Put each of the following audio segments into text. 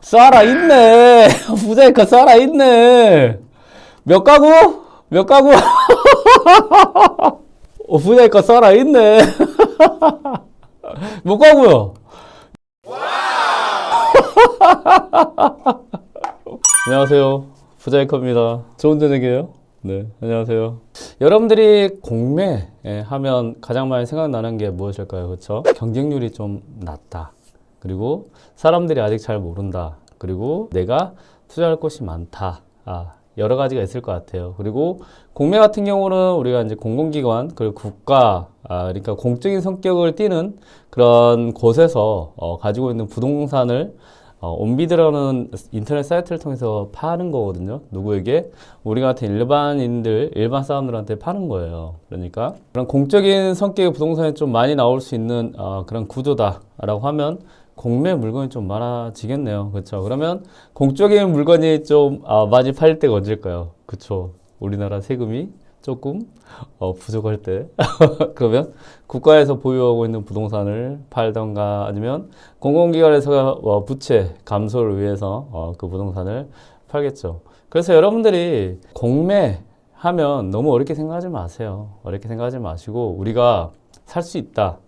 살아있네. 부자이카 살아있네. 몇 가구? 몇 가구? 부자이카 살아있네. 몇 가구요? 안녕하세요. 부자이카입니다. 좋은 저녁이에요. 네, 안녕하세요. 여러분들이 공매 하면 가장 많이 생각나는 게 무엇일까요? 그렇죠? 경쟁률이 좀 낮다. 그리고 사람들이 아직 잘 모른다. 그리고 내가 투자할 곳이 많다. 여러 가지가 있을 것 같아요. 그리고 공매 같은 경우는 우리가 이제 공공기관, 그리고 국가, 그러니까 공적인 성격을 띠는 그런 곳에서 가지고 있는 부동산을 온비드라는 인터넷 사이트를 통해서 파는 거거든요. 누구에게? 우리 같은 일반인들, 일반 사람들한테 파는 거예요. 그러니까 그런 공적인 성격의 부동산이 좀 많이 나올 수 있는 그런 구조다라고 하면 공매 물건이 좀 많아지겠네요. 그렇죠? 그러면 공적인 물건이 좀 많이 팔릴 때가 언제일까요? 그렇죠? 우리나라 세금이 조금 부족할 때 그러면 국가에서 보유하고 있는 부동산을 팔던가 아니면 공공기관에서 부채 감소를 위해서 그 부동산을 팔겠죠. 그래서 여러분들이 공매하면 너무 어렵게 생각하지 마세요. 어렵게 생각하지 마시고 우리가 살 수 있다.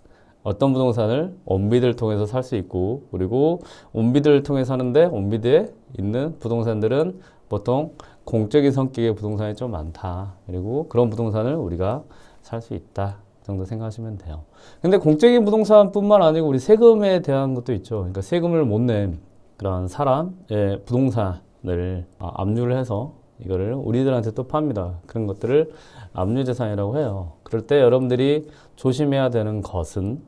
어떤 부동산을 온비드를 통해서 살 수 있고 그리고 온비드를 통해서 사는데 온비드에 있는 부동산들은 보통 공적인 성격의 부동산이 좀 많다. 그리고 그런 부동산을 우리가 살 수 있다 정도 생각하시면 돼요. 근데 공적인 부동산뿐만 아니고 우리 세금에 대한 것도 있죠. 그러니까 세금을 못 낸 그런 사람의 부동산을 압류를 해서 이거를 우리들한테 또 팝니다. 그런 것들을 압류재산이라고 해요. 그럴 때 여러분들이 조심해야 되는 것은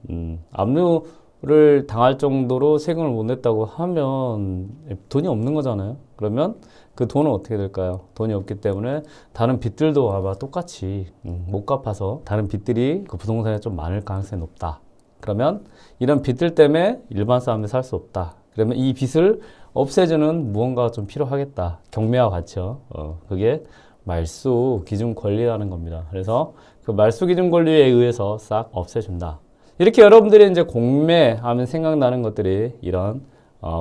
압류를 당할 정도로 세금을 못 냈다고 하면 돈이 없는 거잖아요. 그러면 그 돈은 어떻게 될까요? 돈이 없기 때문에 다른 빚들도 아마 똑같이 못 갚아서 다른 빚들이 그 부동산에 좀 많을 가능성이 높다. 그러면 이런 빚들 때문에 일반 사람들이 살 수 없다. 그러면 이 빚을 없애주는 무언가가 좀 필요하겠다. 경매와 같이요. 그게 말소 기준 권리라는 겁니다. 그래서 그 말소 기준 권리에 의해서 싹 없애준다. 이렇게 여러분들이 이제 공매하면 생각나는 것들이 이런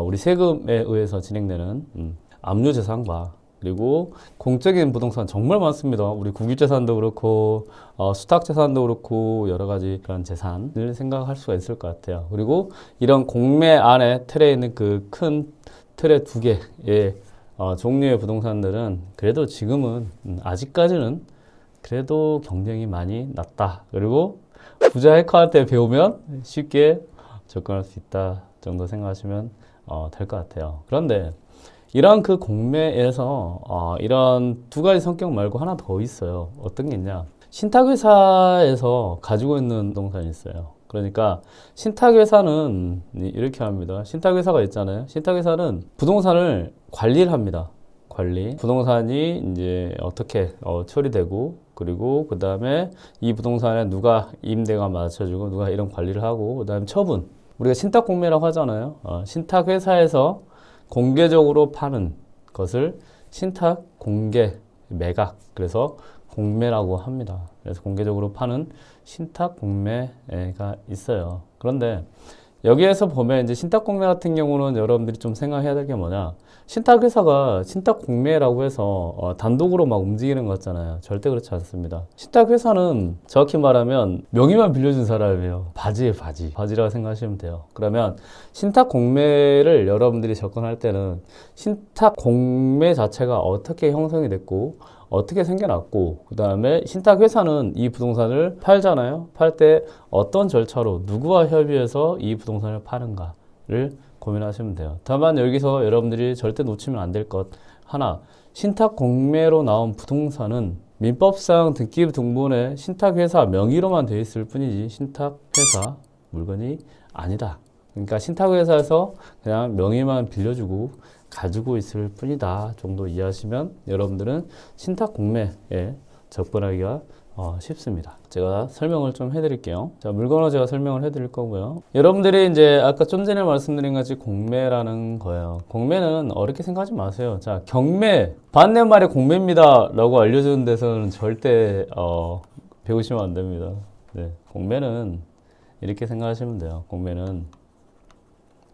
우리 세금에 의해서 진행되는 압류재산과 그리고 공적인 부동산 정말 많습니다. 우리 국유재산도 그렇고 수탁재산도 그렇고 여러 가지 그런 재산을 생각할 수가 있을 것 같아요. 그리고 이런 공매 안에 틀에 있는 그 큰 틀의 두 개의 종류의 부동산들은 그래도 지금은 아직까지는 그래도 경쟁이 많이 낮다. 그리고 부자 해커한테 배우면 쉽게 접근할 수 있다 정도 생각하시면 될 것 같아요. 그런데 이런 그 공매에서 이런 두 가지 성격 말고 하나 더 있어요. 어떤 게 있냐? 신탁회사에서 가지고 있는 부동산이 있어요. 그러니까 신탁회사는 이렇게 합니다. 신탁회사가 있잖아요. 신탁회사는 부동산을 관리를 합니다. 관리. 부동산이 이제 어떻게 처리되고 그리고 그 다음에 이 부동산에 누가 임대가 맞춰주고 누가 이런 관리를 하고 그 다음에 처분. 우리가 신탁공매라고 하잖아요. 신탁회사에서 공개적으로 파는 것을 신탁 공개 매각 그래서 공매라고 합니다. 그래서 공개적으로 파는 신탁 공매가 있어요. 그런데 여기에서 보면 이제 신탁 공매 같은 경우는 여러분들이 좀 생각해야 될 게 뭐냐? 신탁 회사가 신탁 공매라고 해서 단독으로 막 움직이는 것 같잖아요. 절대 그렇지 않습니다. 신탁 회사는 정확히 말하면 명의만 빌려준 사람이에요. 바지에 바지. 바지라고 생각하시면 돼요. 그러면 신탁 공매를 여러분들이 접근할 때는 신탁 공매 자체가 어떻게 형성이 됐고 어떻게 생겨났고 그 다음에 신탁회사는 이 부동산을 팔잖아요. 팔 때 어떤 절차로 누구와 협의해서 이 부동산을 파는가를 고민하시면 돼요. 다만 여기서 여러분들이 절대 놓치면 안 될 것 하나, 신탁 공매로 나온 부동산은 민법상 등기 등본에 신탁회사 명의로만 되어 있을 뿐이지 신탁회사 물건이 아니다. 그러니까 신탁회사에서 그냥 명의만 빌려주고 가지고 있을 뿐이다 정도 이해하시면 여러분들은 신탁 공매에 접근하기가 쉽습니다. 제가 설명을 좀 해드릴게요. 자, 물건을 제가 설명을 해드릴 거고요. 여러분들이 이제 아까 좀 전에 말씀드린 같이 공매라는 거예요. 공매는 어렵게 생각하지 마세요. 자, 경매, 반대말이 공매입니다 라고 알려주는 데서는 절대 배우시면 안 됩니다. 네, 공매는 이렇게 생각하시면 돼요. 공매는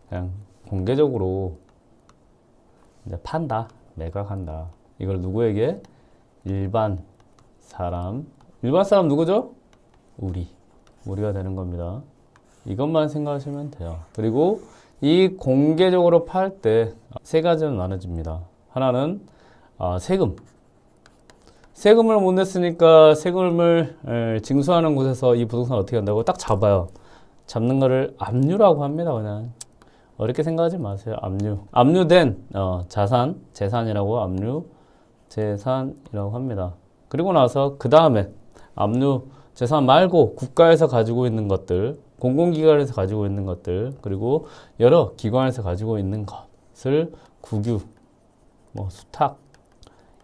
그냥 공개적으로 이제 판다, 매각한다. 이걸 누구에게? 일반 사람. 일반 사람 누구죠? 우리가 되는 겁니다. 이것만 생각하시면 돼요. 그리고 이 공개적으로 팔 때 세 가지로 나눠집니다. 하나는 세금. 세금을 못 냈으니까 세금을 징수하는 곳에서 이 부동산 어떻게 한다고 딱 잡아요. 잡는 거를 압류라고 합니다. 그냥 어렵게 생각하지 마세요. 압류. 압류된 재산이라고 압류 재산이라고 합니다. 그리고 나서 그 다음에 압류 재산 말고 국가에서 가지고 있는 것들, 공공기관에서 가지고 있는 것들, 그리고 여러 기관에서 가지고 있는 것을 국유, 수탁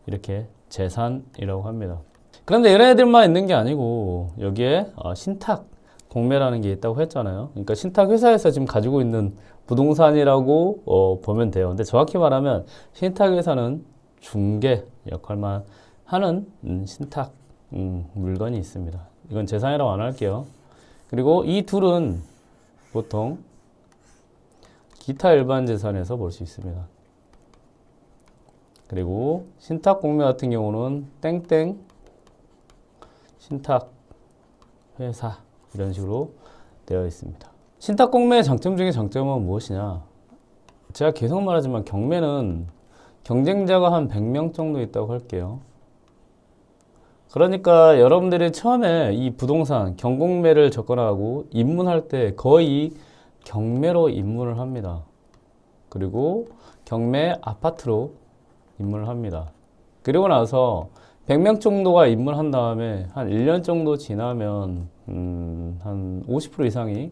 이렇게 재산이라고 합니다. 그런데 얘네들만 있는 게 아니고 여기에 신탁 공매라는 게 있다고 했잖아요. 그러니까 신탁 회사에서 지금 가지고 있는 부동산이라고 보면 돼요. 근데 정확히 말하면 신탁 회사는 중개 역할만 하는 신탁 물건이 있습니다. 이건 재산이라고 안 할게요. 그리고 이 둘은 보통 기타 일반 재산에서 볼 수 있습니다. 그리고 신탁 공매 같은 경우는 땡땡 신탁 회사 이런 식으로 되어 있습니다. 신탁 공매의 장점 중에 장점은 무엇이냐? 제가 계속 말하지만 경매는 경쟁자가 한 100명 정도 있다고 할게요. 그러니까 여러분들이 처음에 이 부동산 경공매를 접근하고 입문할 때 거의 경매로 입문을 합니다. 그리고 경매 아파트로 입문을 합니다. 그리고 나서 100명 정도가 입문한 다음에 한 1년 정도 지나면 한 50% 이상이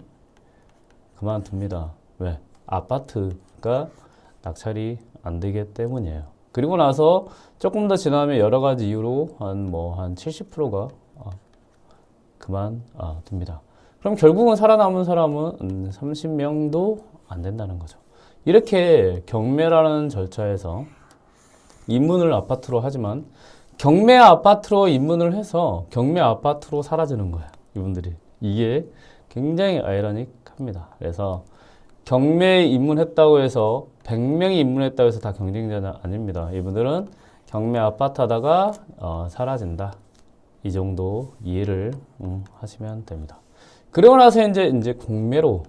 그만둡니다. 왜? 아파트가 낙찰이 안 되기 때문이에요. 그리고 나서 조금 더 지나면 여러 가지 이유로 한 70%가 그만둡니다. 그럼 결국은 살아남은 사람은 30명도 안 된다는 거죠. 이렇게 경매라는 절차에서 입문을 아파트로 하지만 경매 아파트로 입문을 해서 경매 아파트로 사라지는 거예요. 이분들이. 이게 굉장히 아이러닉합니다. 그래서 경매에 입문했다고 해서 100명이 입문했다고 해서 다 경쟁자는 아닙니다. 이분들은 경매 아파트 하다가 사라진다. 이 정도 이해를 하시면 됩니다. 그러고 나서 이제 공매로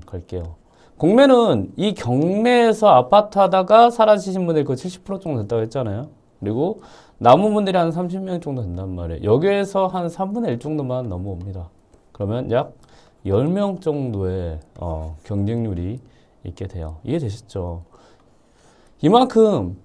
갈게요. 공매는 이 경매에서 아파트 하다가 사라지신 분들이 그 70% 정도 된다고 했잖아요. 그리고 남은 분들이 한 30명 정도 된단 말이에요. 여기에서 한 3분의 1 정도만 넘어옵니다. 그러면 약 10명 정도의 경쟁률이 있게 돼요. 이해되시죠? 이만큼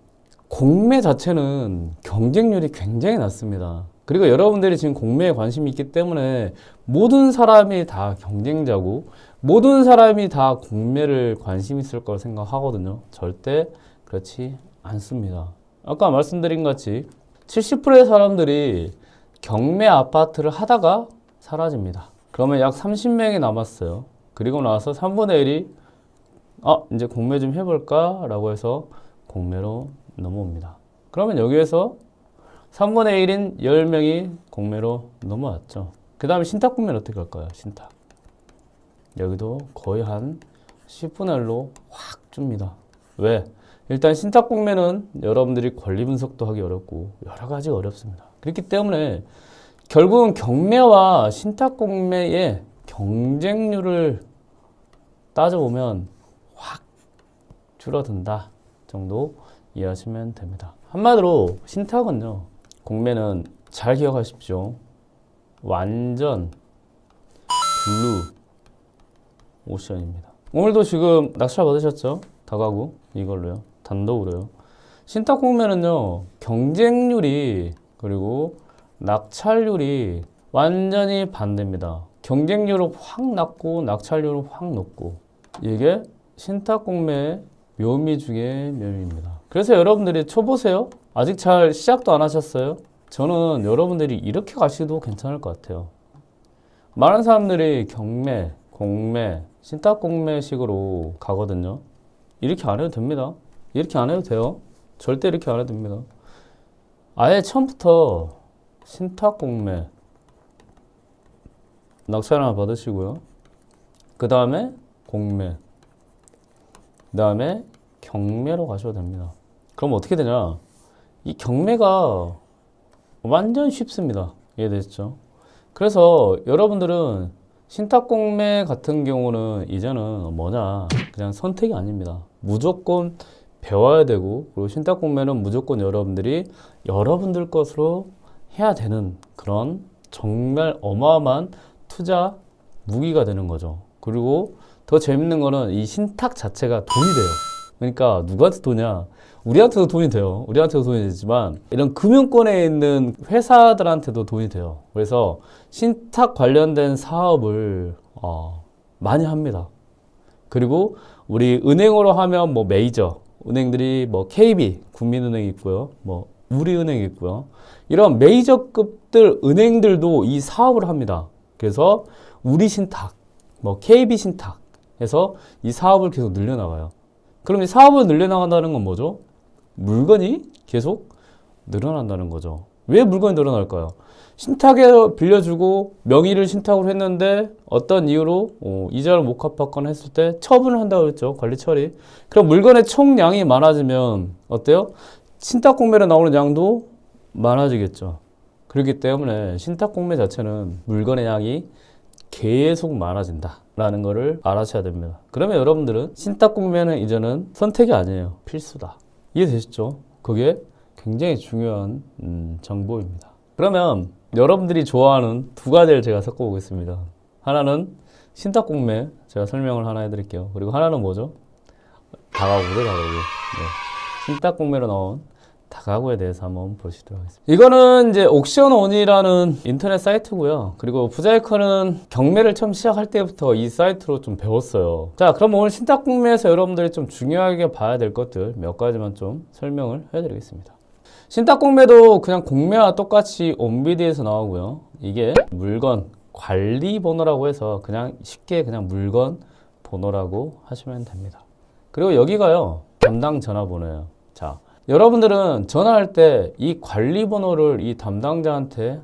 공매 자체는 경쟁률이 굉장히 낮습니다. 그리고 여러분들이 지금 공매에 관심이 있기 때문에 모든 사람이 다 경쟁자고 모든 사람이 다 공매를 관심 있을 거라 생각하거든요. 절대 그렇지 않습니다. 아까 말씀드린 것 같이 70%의 사람들이 경매 아파트를 하다가 사라집니다. 그러면 약 30명이 남았어요. 그리고 나서 3분의 1이 이제 공매 좀 해볼까? 라고 해서 공매로 넘어옵니다. 그러면 여기에서 3분의 1인 10명이 공매로 넘어왔죠. 그 다음에 신탁 공매는 어떻게 할까요? 신탁. 여기도 거의 한 10분의 1로 확 줍니다. 왜? 일단 신탁 공매는 여러분들이 권리 분석도 하기 어렵고 여러 가지 어렵습니다. 그렇기 때문에 결국은 경매와 신탁 공매의 경쟁률을 따져보면 확 줄어든다 정도 이해하시면 됩니다. 한마디로 신탁은요, 공매는 잘 기억하십시오. 완전 블루 오션입니다. 오늘도 지금 낙찰 받으셨죠? 다가구 이걸로요. 단독으로요. 신탁 공매는요, 경쟁률이 그리고 낙찰률이 완전히 반대입니다. 경쟁률은 확 낮고 낙찰률은 확 높고, 이게 신탁 공매의 묘미 중에 묘미입니다. 그래서 여러분들이 쳐보세요. 아직 잘 시작도 안 하셨어요? 저는 여러분들이 이렇게 가셔도 괜찮을 것 같아요. 많은 사람들이 경매, 공매, 신탁 공매식으로 가거든요. 이렇게 안 해도 됩니다. 이렇게 안 해도 돼요. 절대 이렇게 안 해도 됩니다. 아예 처음부터 신탁 공매 낙찰 하나 받으시고요. 그 다음에 공매, 그 다음에 경매로 가셔도 됩니다. 그럼 어떻게 되냐? 이 경매가 완전 쉽습니다. 이해되시죠? 그래서 여러분들은 신탁공매 같은 경우는 이제는 뭐냐? 그냥 선택이 아닙니다. 무조건 배워야 되고, 그리고 신탁공매는 무조건 여러분들이 여러분들 것으로 해야 되는 그런 정말 어마어마한 투자 무기가 되는 거죠. 그리고 더 재밌는 거는 이 신탁 자체가 돈이 돼요. 그러니까 누구한테 돈이야? 우리한테도 돈이 돼요. 우리한테도 돈이 되지만 이런 금융권에 있는 회사들한테도 돈이 돼요. 그래서 신탁 관련된 사업을 많이 합니다. 그리고 우리 은행으로 하면 뭐 메이저 은행들이 뭐 KB, 국민은행이 있고요. 뭐 우리은행이 있고요. 이런 메이저급들 은행들도 이 사업을 합니다. 그래서 우리 신탁, 뭐 KB 신탁 해서 이 사업을 계속 늘려나가요. 그럼 이 사업을 늘려나간다는 건 뭐죠? 물건이 계속 늘어난다는 거죠. 왜 물건이 늘어날까요? 신탁에 빌려주고 명의를 신탁으로 했는데 어떤 이유로 이자를 못 갚았거나 했을 때 처분을 한다고 했죠. 관리 처리. 그럼 물건의 총량이 많아지면 어때요? 신탁 공매로 나오는 양도 많아지겠죠. 그렇기 때문에 신탁 공매 자체는 물건의 양이 계속 많아진다라는 거를 알아셔야 됩니다. 그러면 여러분들은 신탁 공매는 이제는 선택이 아니에요. 필수다. 이해되시죠? 그게 굉장히 중요한 정보입니다. 그러면 여러분들이 좋아하는 두 가지를 제가 섞어보겠습니다. 하나는 신탁 공매 제가 설명을 하나 해드릴게요. 그리고 하나는 뭐죠? 다가구죠, 다가구. 네. 신탁 공매로 나온 다가구에 대해서 한번 보시도록 하겠습니다. 이거는 이제 옥션온이라는 인터넷 사이트고요. 그리고 부자이커는 경매를 처음 시작할 때부터 이 사이트로 좀 배웠어요. 자, 그럼 오늘 신탁 공매에서 여러분들이 좀 중요하게 봐야 될 것들 몇 가지만 좀 설명을 해드리겠습니다. 신탁 공매도 그냥 공매와 똑같이 온비디에서 나오고요. 이게 물건 관리 번호라고 해서 그냥 쉽게 그냥 물건 번호라고 하시면 됩니다. 그리고 여기가요, 담당 전화번호예요. 자, 여러분들은 전화할 때 이 관리 번호를 이 담당자한테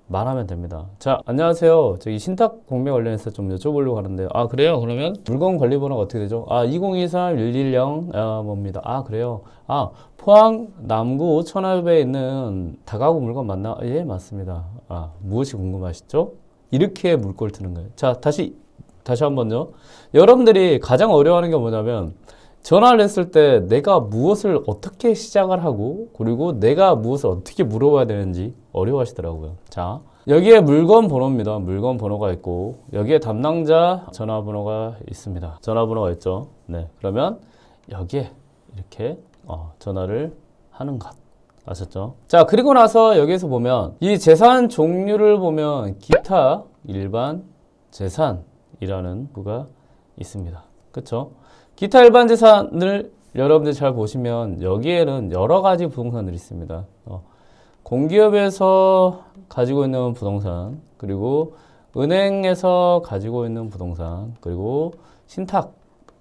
말하면 됩니다. 자, 안녕하세요. 저기 신탁 공매 관련해서 좀 여쭤보려고 하는데요. 아, 그래요? 그러면 물건 관리 번호가 어떻게 되죠? 아, 2023-110 뭡니다. 아, 그래요? 아, 포항 남구 천화읍에 있는 다가구 물건 맞나? 예, 맞습니다. 아, 무엇이 궁금하시죠? 이렇게 물꼬를 트는 거예요. 자, 다시 한번요. 여러분들이 가장 어려워하는 게 뭐냐면 전화를 했을 때 내가 무엇을 어떻게 시작을 하고 그리고 내가 무엇을 어떻게 물어봐야 되는지 어려워하시더라고요. 자, 여기에 물건 번호입니다. 물건 번호가 있고 여기에 담당자 전화번호가 있습니다. 전화번호가 있죠. 네, 그러면 여기에 이렇게 전화를 하는 것. 아셨죠? 자, 그리고 나서 여기에서 보면 이 재산 종류를 보면 기타 일반 재산이라는 부가 있습니다. 그쵸? 기타 일반 재산을 여러분들 잘 보시면 여기에는 여러 가지 부동산들이 있습니다. 공기업에서 가지고 있는 부동산, 그리고 은행에서 가지고 있는 부동산, 그리고 신탁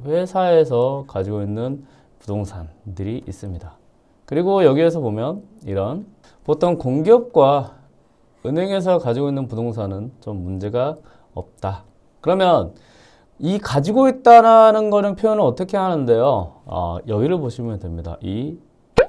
회사에서 가지고 있는 부동산들이 있습니다. 그리고 여기에서 보면 이런 보통 공기업과 은행에서 가지고 있는 부동산은 좀 문제가 없다. 그러면 이 가지고 있다라는 거는 표현을 어떻게 하는데요? 여기를 보시면 됩니다. 이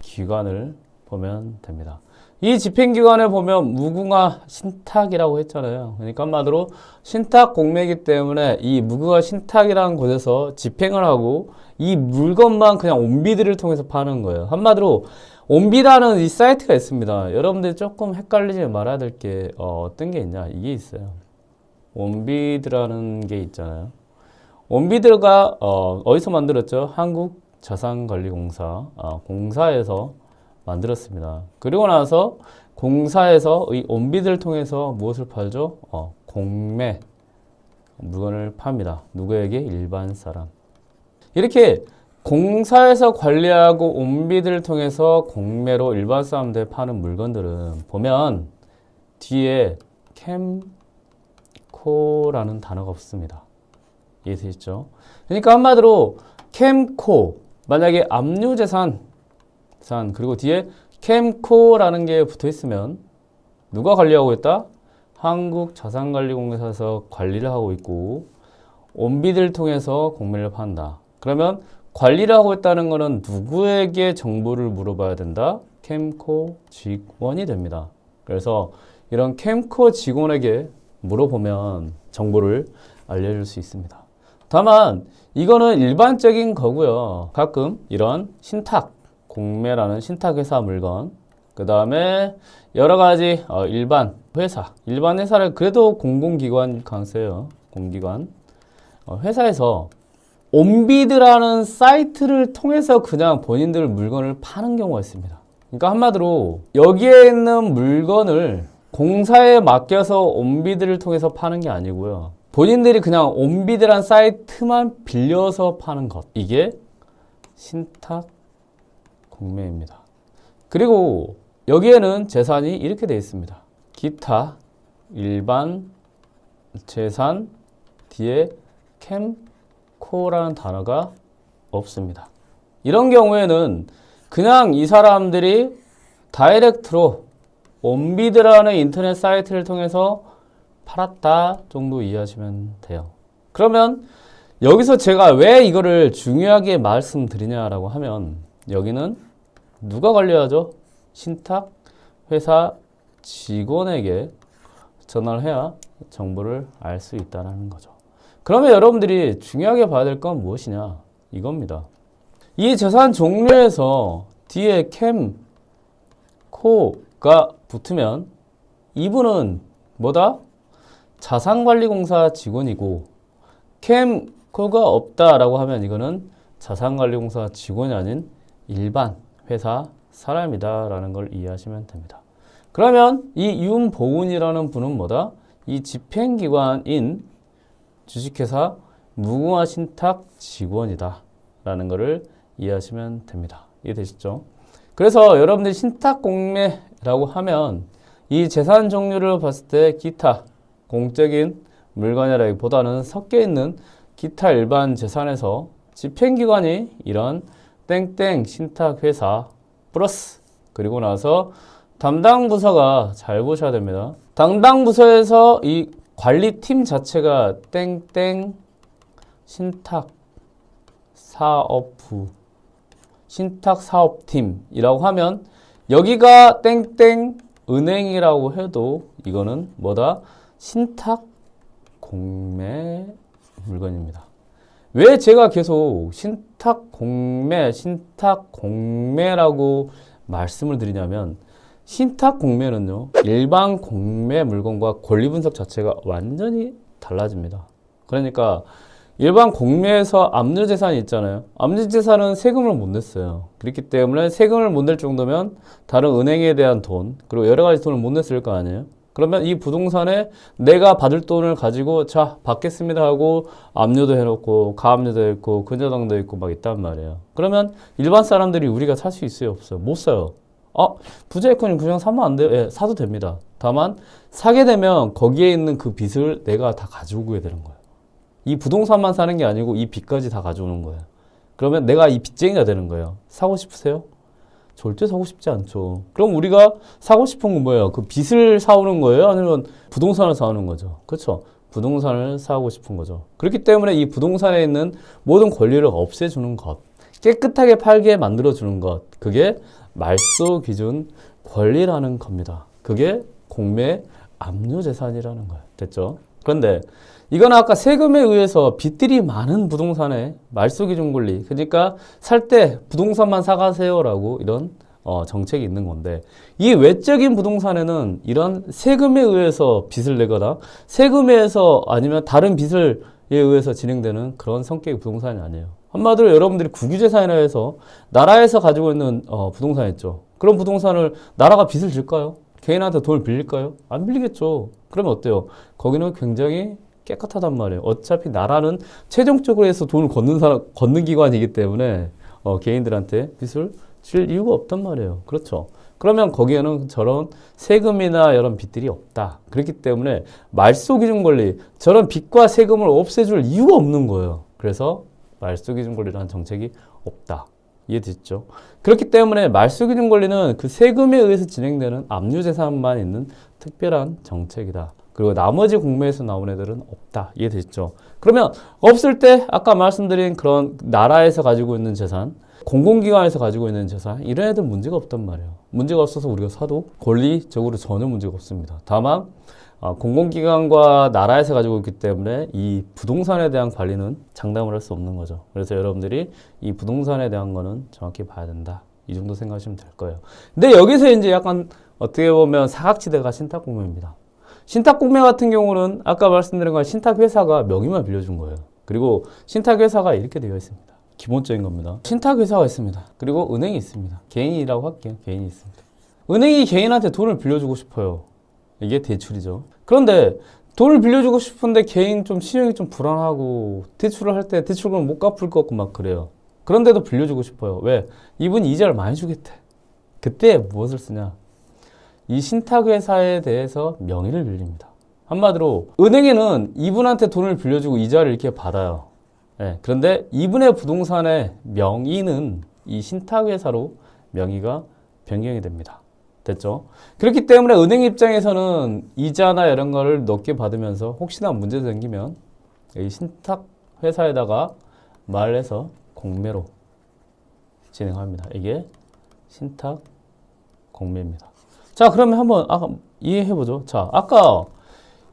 기관을 보면 됩니다. 이 집행기관을 보면 무궁화 신탁이라고 했잖아요. 그러니까 한마디로 신탁 공매이기 때문에 이 무궁화 신탁이라는 곳에서 집행을 하고 이 물건만 그냥 온비드를 통해서 파는 거예요. 한마디로 온비라는 이 사이트가 있습니다. 여러분들이 조금 헷갈리지 말아야 될 게 어떤 게 있냐? 이게 있어요. 온비드라는 게 있잖아요. 온비드가 어디서 만들었죠? 한국자산관리공사 공사에서 만들었습니다. 그리고 나서 공사에서 이 온비드를 통해서 무엇을 팔죠? 공매 물건을 팝니다. 누구에게? 일반 사람. 이렇게 공사에서 관리하고 온비드를 통해서 공매로 일반 사람들 파는 물건들은 보면 뒤에 캠코라는 단어가 없습니다. 이해되시죠? 그러니까 한마디로 캠코, 만약에 압류재산 그리고 뒤에 캠코라는 게 붙어 있으면 누가 관리하고 있다? 한국자산관리공사에서 관리를 하고 있고 온비드를 통해서 공매를 판다. 그러면 관리를 하고 있다는 것은 누구에게 정보를 물어봐야 된다? 캠코 직원이 됩니다. 그래서 이런 캠코 직원에게 물어보면 정보를 알려줄 수 있습니다. 다만 이거는 일반적인 거고요. 가끔 이런 신탁, 공매라는 신탁회사 물건, 그 다음에 여러 가지 일반 회사를 그래도 공공기관 강세요. 공기관 회사에서 온비드라는 사이트를 통해서 그냥 본인들 물건을 파는 경우가 있습니다. 그러니까 한마디로 여기에 있는 물건을 공사에 맡겨서 온비드를 통해서 파는 게 아니고요. 본인들이 그냥 온비드란 사이트만 빌려서 파는 것. 이게 신탁 공매입니다. 그리고 여기에는 재산이 이렇게 되어 있습니다. 기타, 일반, 재산, 뒤에 캠코라는 단어가 없습니다. 이런 경우에는 그냥 이 사람들이 다이렉트로 온비드라는 인터넷 사이트를 통해서 팔았다 정도 이해하시면 돼요. 그러면 여기서 제가 왜 이거를 중요하게 말씀드리냐라고 하면 여기는 누가 관리하죠? 신탁 회사 직원에게 전화를 해야 정보를 알 수 있다는 거죠. 그러면 여러분들이 중요하게 봐야 될 건 무엇이냐? 이겁니다. 이 재산 종류에서 뒤에 캠코가 붙으면 이분은 뭐다? 자산관리공사 직원이고 캠코가 없다라고 하면 이거는 자산관리공사 직원이 아닌 일반 회사 사람이다 라는 걸 이해하시면 됩니다. 그러면 이 윤보은이라는 분은 뭐다? 이 집행기관인 주식회사 무궁화 신탁 직원이다 라는 것을 이해하시면 됩니다. 이해되시죠? 그래서 여러분들이 신탁 공매라고 하면 이 재산 종류를 봤을 때 기타 공적인 물건이라기보다는 섞여 있는 기타 일반 재산에서 집행기관이 이런 땡땡 신탁회사 플러스 그리고 나서 담당 부서가 잘 보셔야 됩니다. 담당 부서에서 이 관리팀 자체가 땡땡 신탁 사업부 신탁 사업팀이라고 하면 여기가 땡땡 은행이라고 해도 이거는 뭐다? 신탁 공매 물건입니다. 왜 제가 계속 신탁 공매라고 말씀을 드리냐면 신탁 공매는요, 일반 공매 물건과 권리 분석 자체가 완전히 달라집니다. 그러니까 일반 공매에서 압류재산이 있잖아요. 압류재산은 세금을 못 냈어요. 그렇기 때문에 세금을 못 낼 정도면 다른 은행에 대한 돈, 그리고 여러 가지 돈을 못 냈을 거 아니에요. 그러면 이 부동산에 내가 받을 돈을 가지고 자 받겠습니다 하고 압류도 해놓고 가압류도 있고 근저당도 있고 막 있단 말이에요. 그러면 일반 사람들이 우리가 살 수 있어요 없어요? 못 사요. 부자이콘이 그냥 사면 안 돼요? 예, 사도 됩니다. 다만 사게 되면 거기에 있는 그 빚을 내가 다 가지고 되는 거예요. 이 부동산만 사는 게 아니고 이 빚까지 다 가져오는 거예요. 그러면 내가 이 빚쟁이가 되는 거예요. 사고 싶으세요? 절대 사고 싶지 않죠. 그럼 우리가 사고 싶은 건 뭐예요? 그 빚을 사오는 거예요? 아니면 부동산을 사오는 거죠? 그렇죠? 부동산을 사고 싶은 거죠. 그렇기 때문에 이 부동산에 있는 모든 권리를 없애주는 것, 깨끗하게 팔게 만들어주는 것, 그게 말소 기준 권리라는 겁니다. 그게 공매 압류재산이라는 거예요. 됐죠? 그런데 이건 아까 세금에 의해서 빚들이 많은 부동산의 말소기준 권리, 그러니까 살 때 부동산만 사가세요라고 이런 정책이 있는 건데, 이 외적인 부동산에는 이런 세금에 의해서 빚을 내거나 세금에 의해서 아니면 다른 빚에 의해서 진행되는 그런 성격의 부동산이 아니에요. 한마디로 여러분들이 국유재산이라 해서 나라에서 가지고 있는 부동산 있죠. 그런 부동산을 나라가 빚을 질까요? 개인한테 돈을 빌릴까요? 안 빌리겠죠. 그러면 어때요? 거기는 굉장히 깨끗하단 말이에요. 어차피 나라는 최종적으로 해서 돈을 걷는 기관이기 때문에 개인들한테 빚을 질 이유가 없단 말이에요. 그렇죠. 그러면 거기에는 저런 세금이나 이런 빚들이 없다. 그렇기 때문에 말소기준 권리, 저런 빚과 세금을 없애줄 이유가 없는 거예요. 그래서 말소기준 권리라는 정책이 없다. 이해됐죠? 그렇기 때문에 말소기준 권리는 그 세금에 의해서 진행되는 압류재산만 있는 특별한 정책이다. 그리고 나머지 공매에서 나온 애들은 없다. 이해되시죠? 그러면 없을 때 아까 말씀드린 그런 나라에서 가지고 있는 재산, 공공기관에서 가지고 있는 재산, 이런 애들 문제가 없단 말이에요. 문제가 없어서 우리가 사도 권리적으로 전혀 문제가 없습니다. 다만 공공기관과 나라에서 가지고 있기 때문에 이 부동산에 대한 관리는 장담을 할 수 없는 거죠. 그래서 여러분들이 이 부동산에 대한 거는 정확히 봐야 된다. 이 정도 생각하시면 될 거예요. 근데 여기서 이제 약간 어떻게 보면 사각지대가 신탁공매입니다. 신탁공매 같은 경우는 아까 말씀드린 건 신탁회사가 명의만 빌려준 거예요. 그리고 신탁회사가 이렇게 되어 있습니다. 기본적인 겁니다. 신탁회사가 있습니다. 그리고 은행이 있습니다. 개인이라고 할게요. 개인이 있습니다. 은행이 개인한테 돈을 빌려주고 싶어요. 이게 대출이죠. 그런데 돈을 빌려주고 싶은데 개인 좀 신용이 좀 불안하고 대출을 할 때 대출금을 못 갚을 것 같고 막 그래요. 그런데도 빌려주고 싶어요. 왜? 이분이 이자를 많이 주겠대. 그때 무엇을 쓰냐? 이 신탁회사에 대해서 명의를 빌립니다. 한마디로 은행에는 이분한테 돈을 빌려주고 이자를 이렇게 받아요. 네, 그런데 이분의 부동산의 명의는 이 신탁회사로 명의가 변경이 됩니다. 됐죠? 그렇기 때문에 은행 입장에서는 이자나 이런 거를 높게 받으면서 혹시나 문제 생기면 이 신탁회사에다가 말해서 공매로 진행합니다. 이게 신탁 공매입니다. 자, 그러면 한번 이해해보죠. 자, 아까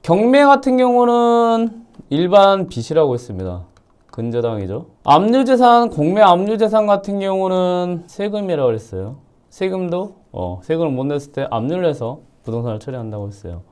경매 같은 경우는 일반 빚이라고 했습니다. 근저당이죠. 압류재산, 공매 압류재산 같은 경우는 세금이라고 했어요. 세금도 세금을 못 냈을 때 압류를 해서 부동산을 처리한다고 했어요.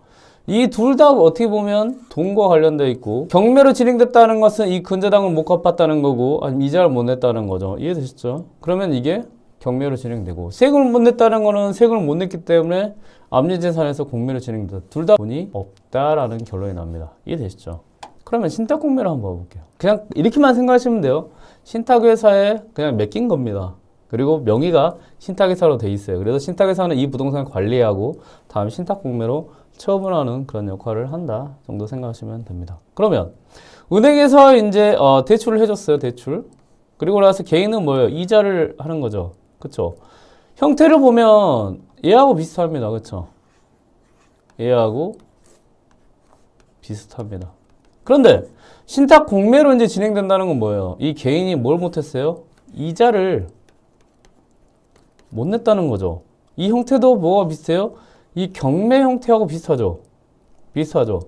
이 둘 다 어떻게 보면 돈과 관련되어 있고 경매로 진행됐다는 것은 이 근저당을 못 갚았다는 거고 아니면 이자를 못 냈다는 거죠. 이해되시죠? 그러면 이게 경매로 진행되고 세금을 못 냈다는 거는 세금을 못 냈기 때문에 압류재산에서 공매로 진행된다. 둘 다 돈이 없다라는 결론이 납니다. 이해되시죠? 그러면 신탁공매를 한번 봐볼게요. 그냥 이렇게만 생각하시면 돼요. 신탁회사에 그냥 맡긴 겁니다. 그리고 명의가 신탁회사로 돼 있어요. 그래서 신탁회사는 이 부동산을 관리하고 다음 신탁공매로 처분하는 그런 역할을 한다 정도 생각하시면 됩니다. 그러면 은행에서 이제 대출을 해줬어요. 대출. 그리고 나서 개인은 뭐예요? 이자를 하는 거죠. 그쵸? 형태를 보면 얘하고 비슷합니다. 그쵸? 얘하고 비슷합니다. 그런데 신탁 공매로 이제 진행된다는 건 뭐예요? 이 개인이 뭘 못했어요? 이자를 못 냈다는 거죠. 이 형태도 뭐가 비슷해요? 이 경매 형태하고 비슷하죠. 비슷하죠.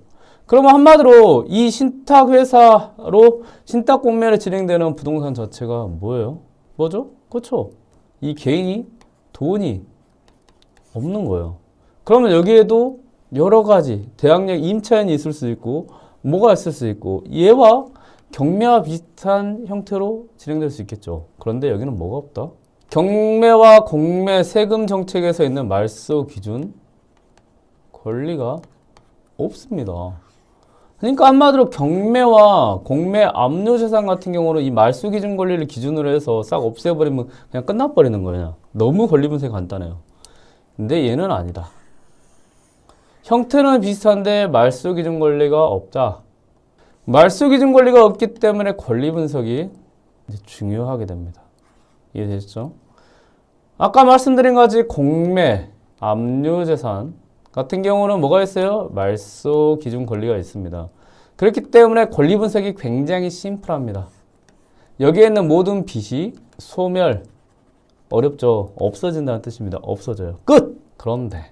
그러면 한마디로 이 신탁회사로 신탁 공매를 진행되는 부동산 자체가 뭐예요? 뭐죠? 그렇죠. 이 개인이 돈이 없는 거예요. 그러면 여기에도 여러 가지 대항력 임차인이 있을 수 있고 뭐가 있을 수 있고 얘와 경매와 비슷한 형태로 진행될 수 있겠죠. 그런데 여기는 뭐가 없다? 경매와 공매 세금 정책에서 있는 말소 기준 권리가 없습니다. 그러니까 한마디로 경매와 공매 압류재산 같은 경우는 이 말소 기준 권리를 기준으로 해서 싹 없애버리면 그냥 끝나버리는 거예요. 너무 권리 분석이 간단해요. 근데 얘는 아니다. 형태는 비슷한데 말소 기준 권리가 없다. 말소 기준 권리가 없기 때문에 권리 분석이 이제 중요하게 됩니다. 이해되셨죠? 아까 말씀드린 것같이 공매, 압류재산 같은 경우는 뭐가 있어요? 말소 기준 권리가 있습니다. 그렇기 때문에 권리 분석이 굉장히 심플합니다. 여기에 있는 모든 빚이 소멸, 어렵죠? 없어진다는 뜻입니다. 없어져요. 끝! 그런데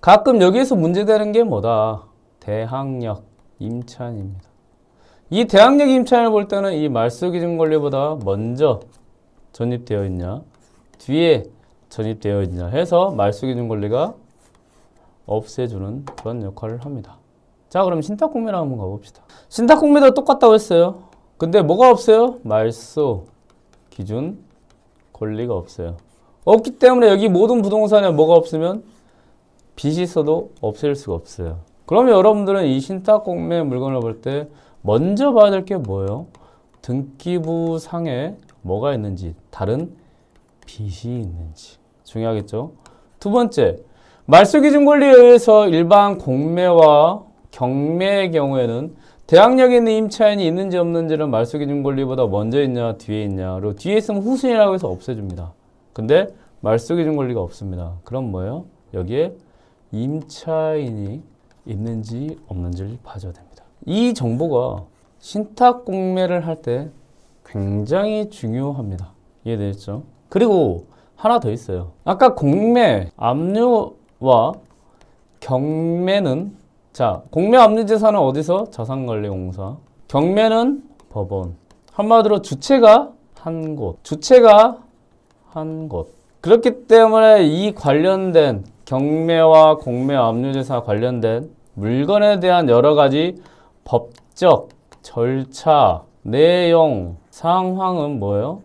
가끔 여기에서 문제되는 게 뭐다? 대항력 임차인입니다. 이 대항력 임차인을 볼 때는 이 말소 기준 권리보다 먼저 전입되어 있냐, 뒤에 전입되어 있냐 해서 말소 기준 권리가 없애주는 그런 역할을 합니다. 자, 그럼 신탁공매로 한번 가봅시다. 신탁공매도 똑같다고 했어요. 근데 뭐가 없어요? 말소 기준 권리가 없어요. 없기 때문에 여기 모든 부동산에 뭐가 없으면 빚이 있어도 없앨 수가 없어요. 그러면 여러분들은 이 신탁공매 물건을 볼 때 먼저 봐야 될 게 뭐예요? 등기부 상에 뭐가 있는지, 다른 빚이 있는지 중요하겠죠? 두 번째, 말소 기준 권리에 의해서 일반 공매와 경매의 경우에는 대항력 있는 임차인이 있는지 없는지는 말소 기준 권리보다 먼저 있냐 뒤에 있냐, 그리고 뒤에 있으면 후순위라고 해서 없애줍니다. 근데 말소 기준 권리가 없습니다. 그럼 뭐예요? 여기에 임차인이 있는지 없는지를 봐줘야 됩니다. 이 정보가 신탁 공매를 할 때 굉장히 중요합니다. 이해되셨죠? 그리고 하나 더 있어요. 아까 공매, 압류와 경매는 자, 공매 압류 재산은 어디서? 자산관리공사. 경매는 법원. 한마디로 주체가 한 곳. 주체가 한 곳. 그렇기 때문에 이 관련된 경매와 공매 압류 재산 관련된 물건에 대한 여러 가지 법적 절차, 내용, 상황은 뭐예요?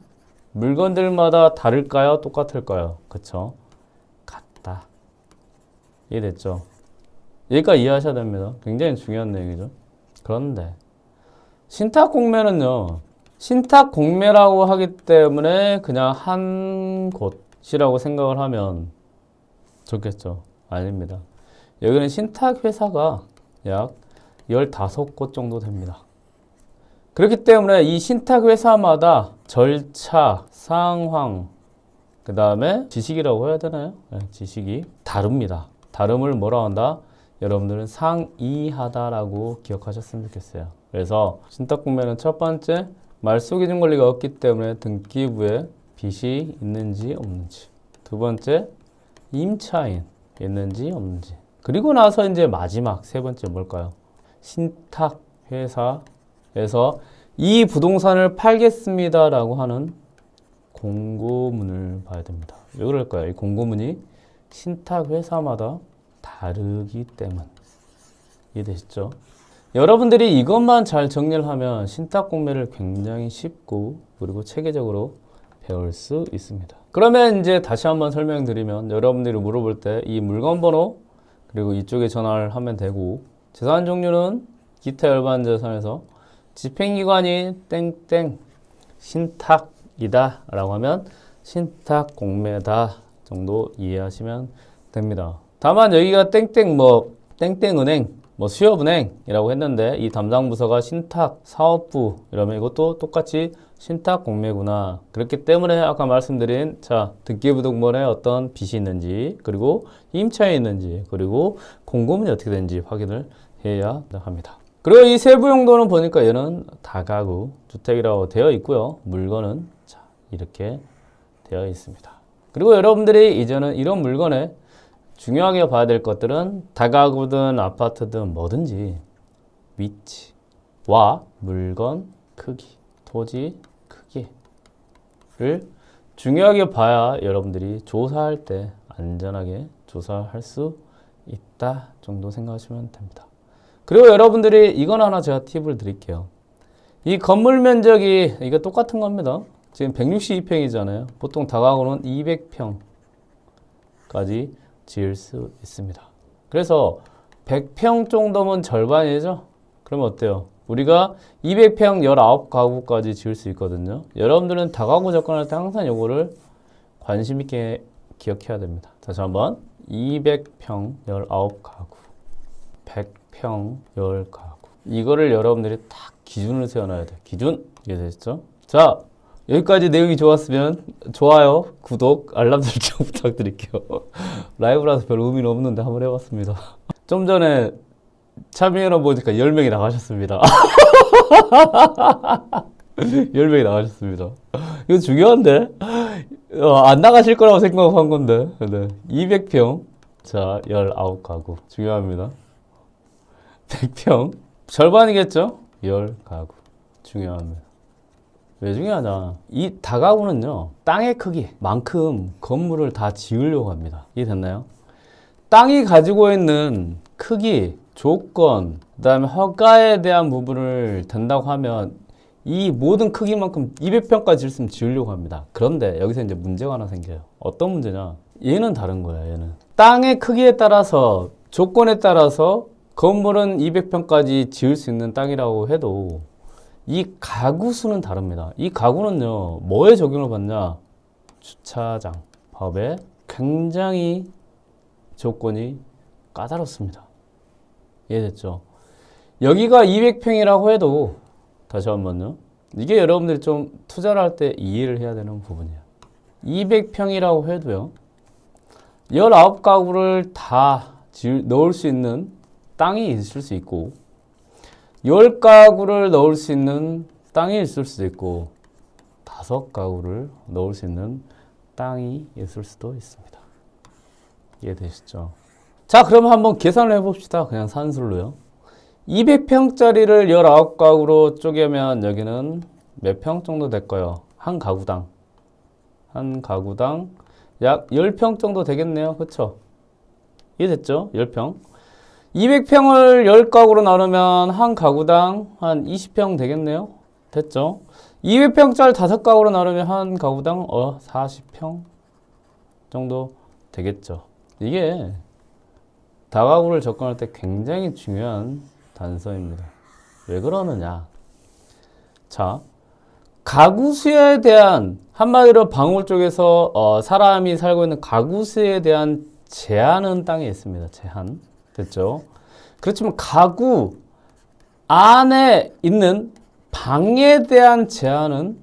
물건들마다 다를까요? 똑같을까요? 그쵸? 같다. 이해됐죠? 여기까지 이해하셔야 됩니다. 굉장히 중요한 내용이죠. 그런데 신탁 공매는요. 신탁 공매라고 하기 때문에 그냥 한 곳이라고 생각을 하면 좋겠죠? 아닙니다. 여기는 신탁 회사가 약 15곳 정도 됩니다. 그렇기 때문에 이 신탁 회사마다 절차, 상황, 그 다음에 지식이라고 해야 되나요? 네, 지식이 다릅니다. 다름을 뭐라 한다? 여러분들은 상이하다라고 기억하셨으면 좋겠어요. 그래서 신탁 공매는 첫 번째, 말소기준 권리가 없기 때문에 등기부에 빚이 있는지 없는지. 두 번째, 임차인 있는지 없는지. 그리고 나서 이제 마지막 세 번째 뭘까요? 신탁 회사에서 이 부동산을 팔겠습니다라고 하는 공고문을 봐야 됩니다. 왜 그럴까요? 이 공고문이 신탁 회사마다 다르기 때문. 이해되시죠? 여러분들이 이것만 잘 정리를 하면 신탁 공매를 굉장히 쉽고 그리고 체계적으로 배울 수 있습니다. 그러면 이제 다시 한번 설명드리면 여러분들이 물어볼 때 이 물건 번호 그리고 이쪽에 전화를 하면 되고 재산 종류는 기타 일반 재산에서 집행기관이 땡땡 신탁이다 라고 하면 신탁 공매다 정도 이해하시면 됩니다. 다만 여기가 땡땡 뭐 땡땡은행 뭐 수협은행이라고 했는데 이 담당 부서가 신탁 사업부 이러면 이것도 똑같이 신탁 공매구나. 그렇기 때문에 아까 말씀드린 자 등기부 등본에 어떤 빚이 있는지 그리고 임차에 있는지 그리고 공고문이 어떻게 되는지 확인을 해야 합니다. 그리고 이 세부 용도는 보니까 얘는 다가구 주택이라고 되어 있고요. 물건은 자 이렇게 되어 있습니다. 그리고 여러분들이 이제는 이런 물건에 중요하게 봐야 될 것들은 다가구든 아파트든 뭐든지 위치와 물건 크기, 토지 크기를 중요하게 봐야 여러분들이 조사할 때 안전하게 조사할 수 있다 정도 생각하시면 됩니다. 그리고 여러분들이 이건 하나 제가 팁을 드릴게요. 이 건물 면적이 이게 똑같은 겁니다. 지금 162평이잖아요. 보통 다가구는 200평까지 지을 수 있습니다. 그래서 100평 정도면 절반이죠? 그러면 어때요? 우리가 200평 19가구까지 지을 수 있거든요. 여러분들은 다가구 접근할 때 항상 이거를 관심 있게 기억해야 됩니다. 다시 한번 200평 19가구 100평 10가구 이거를 여러분들이 딱 기준을 세워놔야 돼요. 기준 이해되셨죠? 자 여기까지 내용이 좋았으면 좋아요, 구독, 알람 설정 부탁드릴게요. 라이브라서 별 의미는 없는데 한번 해봤습니다. 좀 전에 참여해 보니까 10명이 나가셨습니다. 10명이 나가셨습니다. 이거 중요한데? 안 나가실 거라고 생각한 건데. 네. 200평. 자, 19가구. 중요합니다. 100평. 절반이겠죠? 10가구. 중요합니다. 왜 중요하냐? 이 다가구는요, 땅의 크기만큼 건물을 다 지으려고 합니다. 이해됐나요? 땅이 가지고 있는 크기, 조건, 그 다음에 허가에 대한 부분을 된다고 하면 이 모든 크기만큼 200평까지 지으려고 합니다. 그런데 여기서 이제 문제가 하나 생겨요. 어떤 문제냐? 얘는 다른 거야, 얘는. 땅의 크기에 따라서, 조건에 따라서 건물은 200평까지 지을 수 있는 땅이라고 해도 이 가구 수는 다릅니다. 이 가구는요, 뭐에 적용을 받냐? 주차장 법에 굉장히 조건이 까다롭습니다. 이해됐죠? 여기가 200평이라고 해도 다시 한번요. 이게 여러분들이 좀 투자를 할 때 이해를 해야 되는 부분이에요. 200평이라고 해도요. 19가구를 다 넣을 수 있는 땅이 있을 수 있고 10가구를 넣을 수 있는 땅이 있을 수도 있고 5가구를 넣을 수 있는 땅이 있을 수도 있습니다. 이해되시죠? 자, 그럼 한번 계산을 해봅시다. 그냥 산술로요. 200평짜리를 19가구로 쪼개면 여기는 몇 평 정도 될까요? 한 가구당 약 10평 정도 되겠네요. 그쵸? 이해됐죠? 10평. 200평을 10가구로 나누면 한 가구당 한 20평 되겠네요. 됐죠? 200평짜리 5가구로 나누면 한 가구당 40평 정도 되겠죠. 이게 다가구를 접근할 때 굉장히 중요한 단서입니다. 왜 그러느냐? 자, 가구 수에 대한, 한마디로 방울 쪽에서 사람이 살고 있는 가구 수에 대한 제한은 땅에 있습니다. 제한. 됐죠? 그렇지만 가구 안에 있는 방에 대한 제한은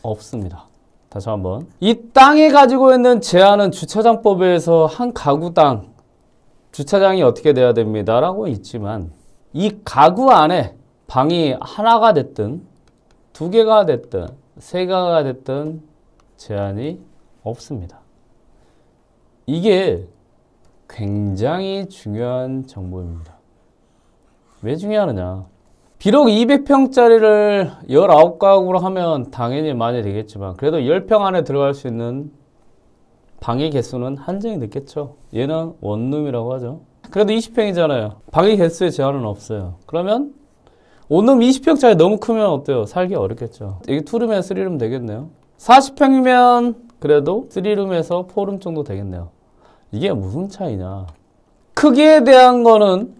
없습니다. 다시 한번. 이 땅이 가지고 있는 제한은 주차장법에서 한 가구당 주차장이 어떻게 돼야 됩니다 라고 있지만 이 가구 안에 방이 하나가 됐든 2개가 됐든 3개가 됐든 제한이 없습니다. 이게 굉장히 중요한 정보입니다. 왜 중요하느냐? 비록 200평짜리를 19가구로 하면 당연히 많이 되겠지만 그래도 10평 안에 들어갈 수 있는 방의 개수는 한정이 됐겠죠. 얘는 원룸이라고 하죠. 그래도 20평이잖아요. 방의 개수에 제한은 없어요. 그러면 원룸 20평짜리 너무 크면 어때요? 살기 어렵겠죠. 이게 2룸에 3룸 되겠네요. 40평이면 그래도 3룸에서 4룸 정도 되겠네요. 이게 무슨 차이냐? 크기에 대한 거는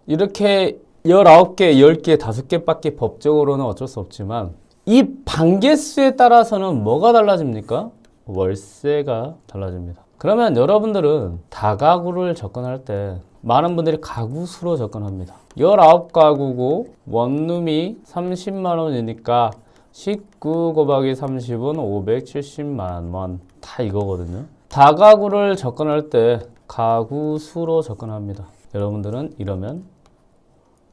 이렇게 19개, 10개, 5개밖에 법적으로는 어쩔 수 없지만 이 방개수에 따라서는 뭐가 달라집니까? 월세가 달라집니다. 그러면 여러분들은 다가구를 접근할 때 많은 분들이 가구수로 접근합니다. 19가구고 원룸이 30만 원이니까 19 곱하기 30은 570만 원. 다 이거거든요. 다가구를 접근할 때 가구수로 접근합니다. 여러분들은 이러면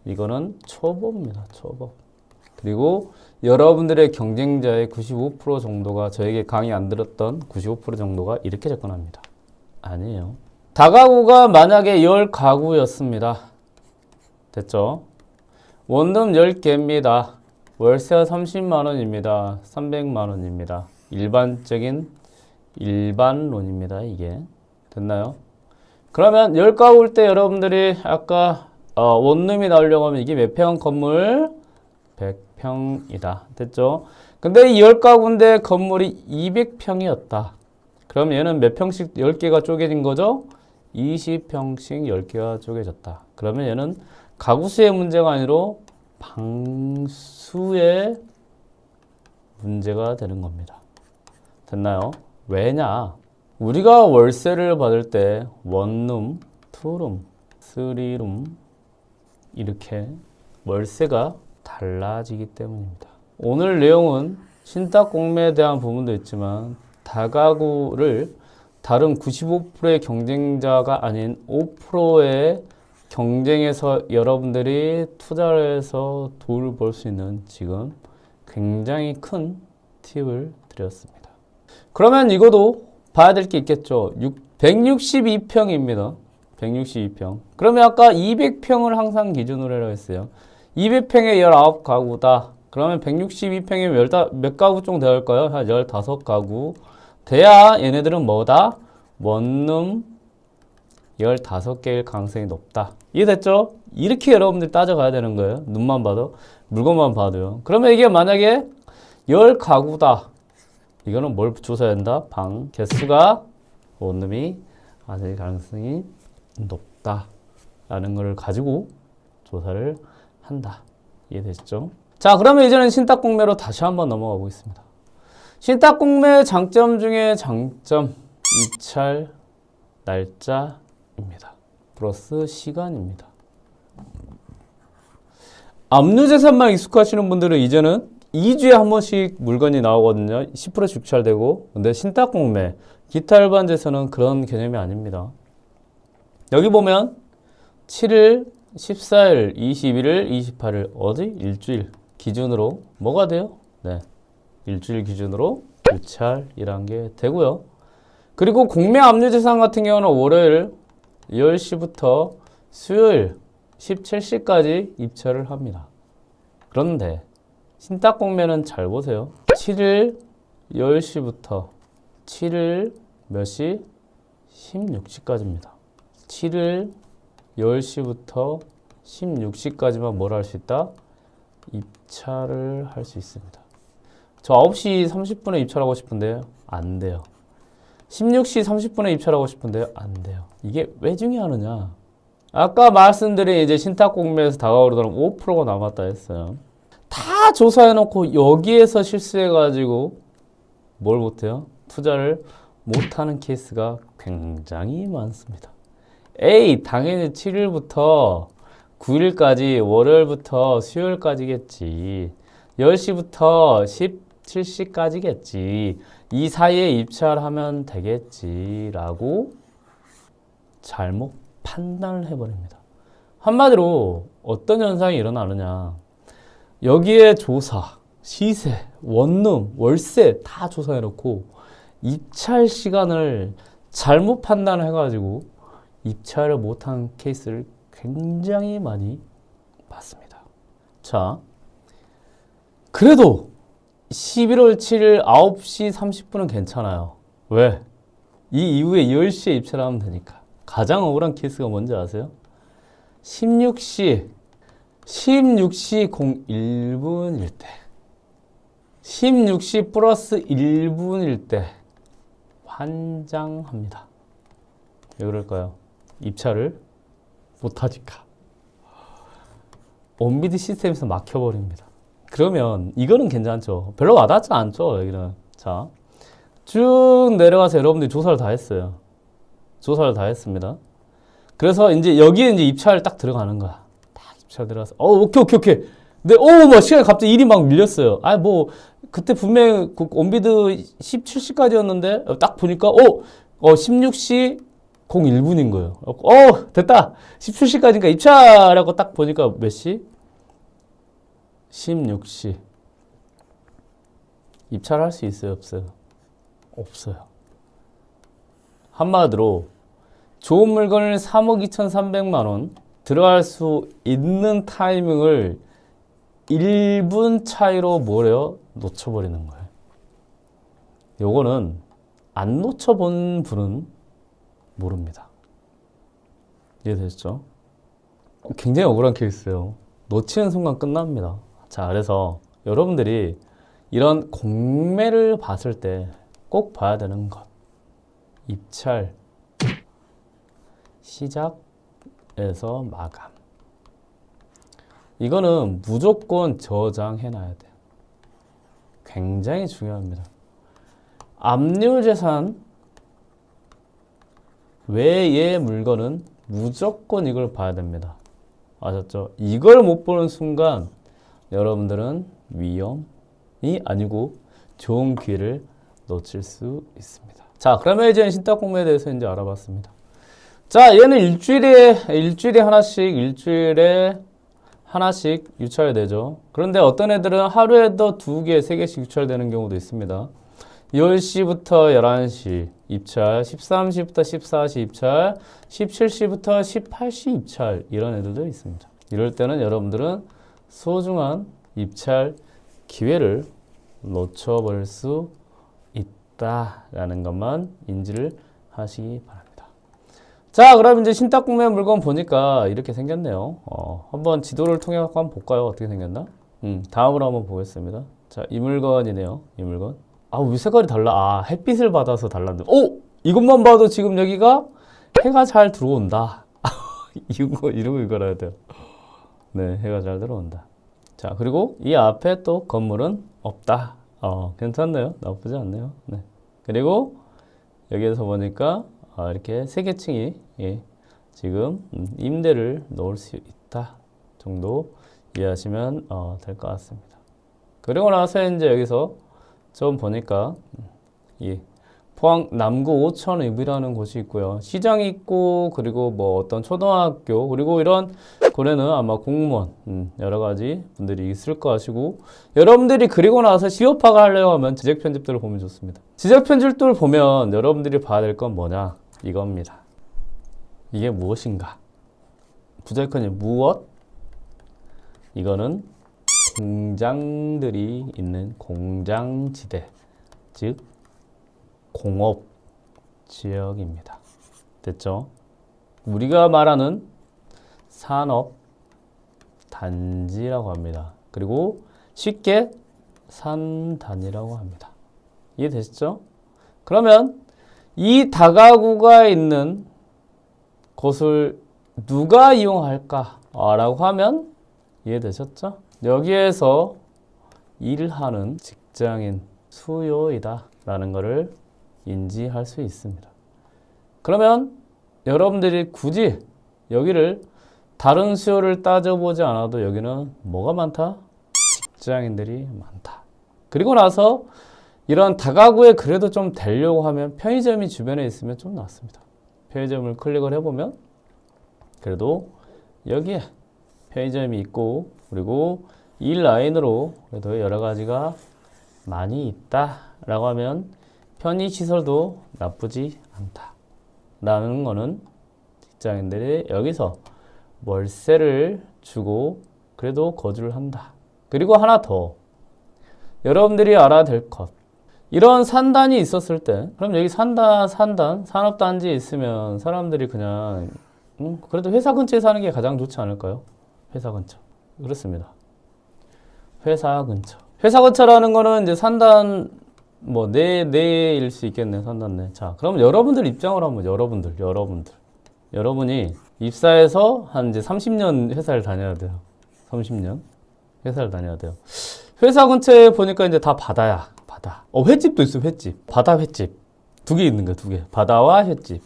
이거는 초보입니다. 초보. 그리고 여러분들의 경쟁자의 95% 정도가 저에게 강의 안 들었던 95% 정도가 이렇게 접근합니다. 아니에요. 다가구가 만약에 10가구였습니다. 됐죠? 원룸 10개입니다. 월세가 30만 원입니다. 300만 원입니다. 일반적인 일반론입니다. 이게. 됐나요? 그러면 10가구일 때 여러분들이 아까 원룸이 나오려고 하면 이게 몇 평 건물? 100평이다. 됐죠? 근데 이 10가구인데 건물이 200평이었다. 그럼 얘는 몇 평씩 10개가 쪼개진 거죠? 20평씩 10개가 쪼개졌다. 그러면 얘는 가구수의 문제가 아니라 방수의 문제가 되는 겁니다. 됐나요? 왜냐? 우리가 월세를 받을 때 원룸, 투룸, 쓰리룸 이렇게 월세가 달라지기 때문입니다. 오늘 내용은 신탁공매에 대한 부분도 있지만 다가구를 다른 95%의 경쟁자가 아닌 5%의 경쟁에서 여러분들이 투자를 해서 돈을 벌 수 있는 지금 굉장히 큰 팁을 드렸습니다. 그러면 이것도 봐야 될 게 있겠죠. 162평입니다. 162평. 그러면 아까 200평을 항상 기준으로 해라 했어요. 200평에 19가구다. 그러면 162평이면 몇 가구 정도 될까요? 한 15가구. 돼야 얘네들은 뭐다? 원룸 15개일 가능성이 높다. 이해됐죠? 이렇게 여러분들이 따져가야 되는 거예요. 눈만 봐도, 물건만 봐도요. 그러면 이게 만약에 10가구다. 이거는 뭘 조사해야 된다? 방 개수가 원룸이 아닐 가능성이 높다. 라는 걸 가지고 조사를 한다. 이해되시죠? 자, 그러면 이제는 신탁공매로 다시 한번 넘어가 보겠습니다. 신탁공매 장점 중에 장점, 입찰 날짜입니다. 플러스 시간입니다. 압류재산만 익숙하시는 분들은 이제는 2주에 한 번씩 물건이 나오거든요. 10%씩 유찰되고. 근데 신탁공매, 기타 일반 재산은 그런 개념이 아닙니다. 여기 보면 7일, 14일, 21일, 28일 어디? 일주일 기준으로 뭐가 돼요? 네, 일주일 기준으로 유찰이란 게 되고요. 그리고 공매 압류재산 같은 경우는 월요일 10시부터 수요일 17시까지 입찰을 합니다. 그런데 신탁공매는 잘 보세요. 7일 10시부터 7일 몇 시? 16시까지입니다. 7일 10시부터 16시까지만 뭘 할 수 있다? 입찰을 할 수 있습니다. 저 9시 30분에 입찰하고 싶은데 안 돼요. 16시 30분에 입찰하고 싶은데 안 돼요. 이게 왜 중요하느냐? 아까 말씀드린 이제 신탁공매에서 다가오르던 5%가 남았다 했어요. 다 조사해놓고 여기에서 실수해가지고 뭘 못해요? 투자를 못하는 케이스가 굉장히 많습니다. A, 당연히 7일부터 9일까지 월요일부터 수요일까지겠지. 10시부터 17시까지겠지. 이 사이에 입찰하면 되겠지 라고 잘못 판단을 해버립니다. 한마디로 어떤 현상이 일어나느냐. 여기에 조사, 시세, 원룸, 월세 다 조사해놓고 입찰 시간을 잘못 판단을 해가지고 입찰을 못한 케이스를 굉장히 많이 봤습니다. 자, 그래도 11월 7일 9시 30분은 괜찮아요. 왜? 이 이후에 10시에 입찰을 하면 되니까. 가장 억울한 케이스가 뭔지 아세요? 16시 01분일 때 16시 플러스 1분일 때 환장합니다. 왜 그럴까요? 입찰을 못하니까. 온비드 시스템에서 막혀버립니다. 그러면 이거는 괜찮죠. 별로 와닿지 않죠. 여기는. 자, 쭉 내려가서 여러분들이 조사를 다 했어요. 조사를 다 했습니다. 그래서 이제 여기에 이제 입찰 딱 들어가는 거야. 딱 입찰 들어가서 오케이. 근데 뭐 시간이 갑자기 일이 막 밀렸어요. 뭐 그때 분명히 온비드 17시까지였는데 딱 보니까 16시 01분인 거예요. 됐다. 17시까지니까 입찰하고 딱 보니까 몇 시? 16시. 입찰할 수 있어요, 없어요? 없어요. 한마디로 좋은 물건을 3억 2,300만 원 들어갈 수 있는 타이밍을 1분 차이로 뭐래요? 놓쳐버리는 거예요. 요거는 안 놓쳐본 분은 모릅니다. 이해되셨죠? 굉장히 억울한 케이스예요. 놓치는 순간 끝납니다. 자, 그래서 여러분들이 이런 공매를 봤을 때 꼭 봐야 되는 것. 입찰, 시작에서 마감. 이거는 무조건 저장해놔야 돼요. 굉장히 중요합니다. 압류재산 외의 물건은 무조건 이걸 봐야 됩니다. 아셨죠? 이걸 못 보는 순간 여러분들은 위험이 아니고 좋은 기회를 놓칠 수 있습니다. 자, 그러면 이제 신탁공매에 대해서 이제 알아봤습니다. 자, 얘는 일주일에 하나씩 유찰되죠. 그런데 어떤 애들은 하루에도 2개, 3개씩 유찰되는 경우도 있습니다. 10시부터 11시 입찰, 13시부터 14시 입찰, 17시부터 18시 입찰, 이런 애들도 있습니다. 이럴 때는 여러분들은 소중한 입찰 기회를 놓쳐버릴 수 있다라는 것만 인지를 하시기 바랍니다. 자, 그럼 이제 신탁공매 물건 보니까 이렇게 생겼네요. 한번 지도를 통해 갖고 한번 볼까요? 어떻게 생겼나? 다음으로 한번 보겠습니다. 자, 이 물건이네요. 이 물건. 왜 색깔이 달라? 햇빛을 받아서 달랐는데. 이것만 봐도 지금 여기가 해가 잘 들어온다. 이러고 이거라야 돼요. 네, 해가 잘 들어온다. 자, 그리고 이 앞에 또 건물은 없다. 괜찮네요. 나쁘지 않네요. 네. 그리고 여기에서 보니까 이렇게 3개층이 지금 임대를 놓을 수 있다 정도 이해하시면 될 것 같습니다. 그리고 나서 이제 여기서 좀 보니까 이 포항 남구 오천읍이라는 곳이 있고요. 시장이 있고, 그리고 뭐 어떤 초등학교, 그리고 이런 고래는 아마 공무원, 여러 가지 분들이 있을 것이고, 여러분들이 그리고 나서 시효 파악을 하려고 하면 지적 편집들을 보면 좋습니다. 지적 편집들을 보면 여러분들이 봐야 될 건 뭐냐? 이겁니다. 이게 무엇인가? 부자이컨이 무엇? 이거는 공장들이 있는 공장지대, 즉 공업 지역입니다. 됐죠? 우리가 말하는 산업 단지라고 합니다. 그리고 쉽게 산단이라고 합니다. 이해되셨죠? 그러면 이 다가구가 있는 곳을 누가 이용할까? 라고 하면 이해되셨죠? 여기에서 일하는 직장인 수요이다 라는 것을 인지할 수 있습니다. 그러면 여러분들이 굳이 여기를 다른 수요를 따져보지 않아도 여기는 뭐가 많다? 직장인들이 많다. 그리고 나서 이런 다가구에 그래도 좀 되려고 하면 편의점이 주변에 있으면 좀 낫습니다. 편의점을 클릭을 해보면 그래도 여기에 편의점이 있고, 그리고 이 라인으로 그래도 여러 가지가 많이 있다라고 하면 편의시설도 나쁘지 않다라는 거는 직장인들이 여기서 월세를 주고 그래도 거주를 한다. 그리고 하나 더 여러분들이 알아야 될 것, 이런 산단이 있었을 때, 그럼 여기 산단, 산업단지에 있으면 사람들이 그냥 그래도 회사 근처에 사는 게 가장 좋지 않을까요? 회사 근처. 그렇습니다. 회사 근처. 회사 근처라는 거는 이제 산단, 뭐, 내일 수 있겠네, 산단 내. 자, 그럼 여러분들 입장으로 한번, 여러분이 입사해서 한 이제 30년 회사를 다녀야 돼요. 30년 회사를 다녀야 돼요. 회사 근처에 보니까 이제 다 바다야, 바다. 횟집도 있어, 횟집. 바다 횟집. 두 개 있는 거야, 두 개. 바다와 횟집.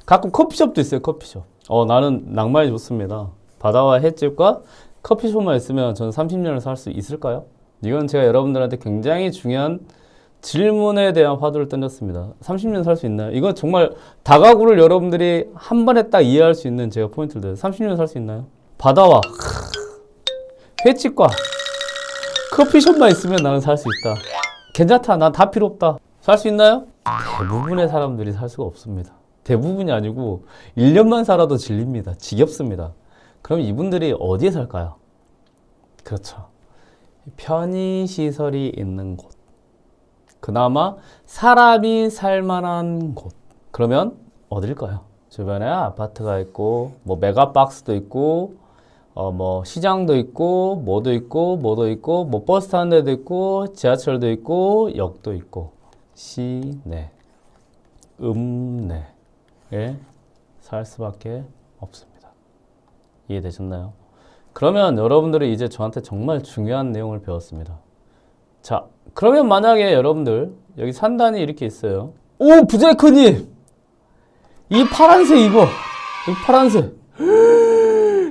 가끔 커피숍도 있어요, 커피숍. 나는 낭만이 좋습니다. 바다와 횟집과 커피숍만 있으면 저는 30년을 살 수 있을까요? 이건 제가 여러분들한테 굉장히 중요한 질문에 대한 화두를 던졌습니다. 30년 살 수 있나요? 이건 정말 다가구를 여러분들이 한 번에 딱 이해할 수 있는 제가 포인트를 드려요. 30년 살 수 있나요? 바다와 횟집과 커피숍만 있으면 나는 살 수 있다. 괜찮다. 난 다 필요 없다. 살 수 있나요? 대부분의 사람들이 살 수가 없습니다. 대부분이 아니고 1년만 살아도 질립니다. 지겹습니다. 그럼 이분들이 어디에 살까요? 그렇죠. 편의시설이 있는 곳. 그나마 사람이 살만한 곳. 그러면 어딜까요? 주변에 아파트가 있고, 뭐 메가박스도 있고, 뭐 시장도 있고, 뭐도 있고, 뭐 버스 타는 데도 있고, 지하철도 있고, 역도 있고, 시내, 읍내에 살 수밖에 없습니다. 이해되셨나요? 그러면 여러분들은 이제 저한테 정말 중요한 내용을 배웠습니다. 자, 그러면 만약에 여러분들 여기 산단이 이렇게 있어요. 오, 부자이커님! 이 파란색 이 파란색.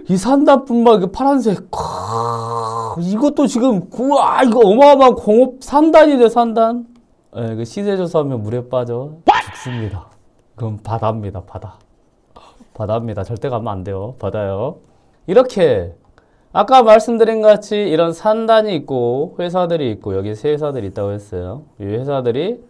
이 산단뿐만 그 파란색. 이것도 지금 우와, 이거 어마어마한 공업 산단이네, 산단. 예, 그 시세 조사하면 물에 빠져 죽습니다. 그럼 바다입니다, 바다. 바다입니다. 절대 가면 안 돼요. 바다요. 이렇게 아까 말씀드린 같이 이런 산단이 있고 회사들이 있고 여기 세 회사들이 있다고 했어요. 이 회사들이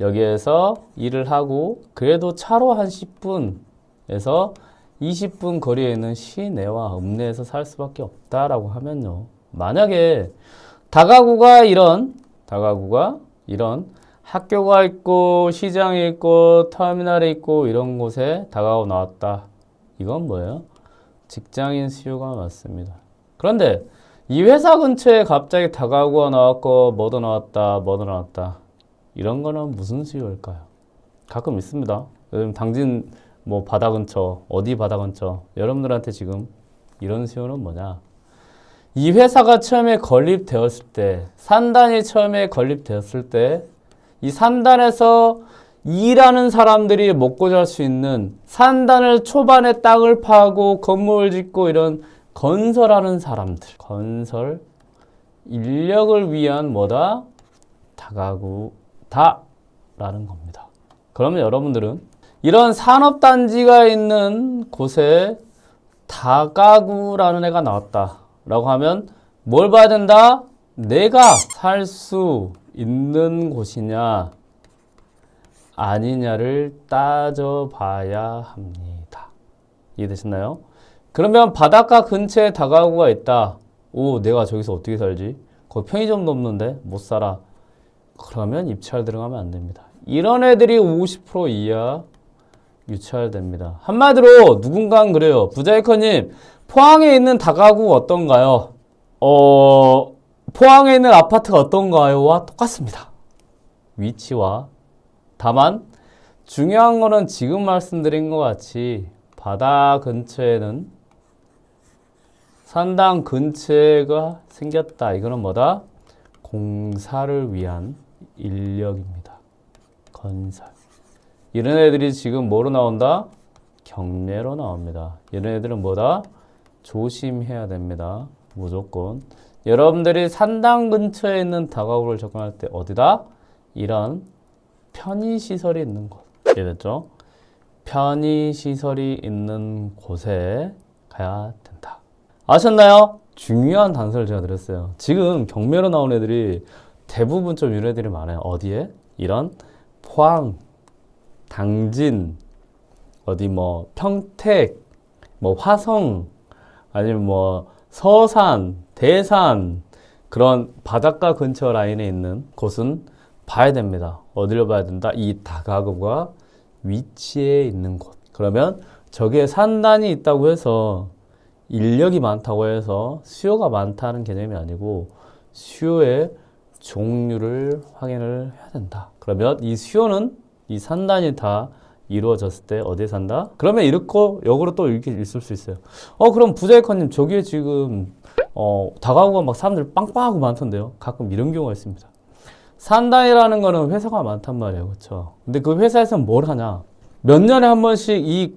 여기에서 일을 하고 그래도 차로 한 10분에서 20분 거리에 있는 시내와 읍내에서 살 수밖에 없다라고 하면요. 만약에 다가구가 이런 학교가 있고 시장이 있고 터미널이 있고 이런 곳에 다가구 나왔다. 이건 뭐예요? 직장인 수요가 많습니다. 그런데 이 회사 근처에 갑자기 다가구가 나왔고 뭐도 나왔다. 이런 거는 무슨 수요일까요? 가끔 있습니다. 요즘 당진 뭐 바다 근처, 어디 바다 근처. 여러분들한테 지금 이런 수요는 뭐냐? 이 회사가 처음에 건립되었을 때, 산단이 처음에 건립되었을 때, 이 산단에서 일하는 사람들이 먹고 잘 수 있는 산단을 초반에 땅을 파고 건물을 짓고 이런 건설하는 사람들, 건설 인력을 위한 뭐다? 다가구다 라는 겁니다. 그러면 여러분들은 이런 산업단지가 있는 곳에 다가구라는 애가 나왔다 라고 하면 뭘 봐야 된다? 내가 살 수 있는 곳이냐 아니냐를 따져봐야 합니다. 이해되셨나요? 그러면 바닷가 근처에 다가구가 있다. 오, 내가 저기서 어떻게 살지? 거기 편의점도 없는데 못 살아. 그러면 입찰 들어가면 안 됩니다. 이런 애들이 50% 이하 유찰됩니다. 한마디로 누군가는 그래요. 부자이커님, 포항에 있는 다가구 어떤가요? 포항에 있는 아파트가 어떤가요?와 똑같습니다. 위치와. 다만 중요한 거는 지금 말씀드린 것 같이 바다 근처에는 산당 근처가 생겼다. 이거는 뭐다? 공사를 위한 인력입니다. 건설. 이런 애들이 지금 뭐로 나온다? 경매로 나옵니다. 이런 애들은 뭐다? 조심해야 됩니다. 무조건. 여러분들이 산당 근처에 있는 다가구를 접근할 때 어디다? 이런 편의시설이 있는 곳. 이해됐죠? 편의시설이 있는 곳에 가야 된다. 아셨나요? 중요한 단서를 제가 드렸어요. 지금 경매로 나온 애들이 대부분 좀 이런 애들이 많아요. 어디에? 이런 포항, 당진, 어디 뭐 평택, 뭐 화성, 아니면 뭐 서산, 대산 그런 바닷가 근처 라인에 있는 곳은 봐야 됩니다. 어디를 봐야 된다? 이 다가구가 위치에 있는 곳. 그러면 저기에 산단이 있다고 해서 인력이 많다고 해서 수요가 많다는 개념이 아니고 수요의 종류를 확인을 해야 된다. 그러면 이 수요는 이 산단이 다 이루어졌을 때 어디에 산다? 그러면 이렇게 역으로 또 이렇게 있을 수 있어요. 그럼 부자이커님 저기에 지금 다가구가 막 사람들 빵빵하고 많던데요. 가끔 이런 경우가 있습니다. 산단이라는 거는 회사가 많단 말이에요. 그렇죠? 근데 그 회사에서는 뭘 하냐? 몇 년에 한 번씩 이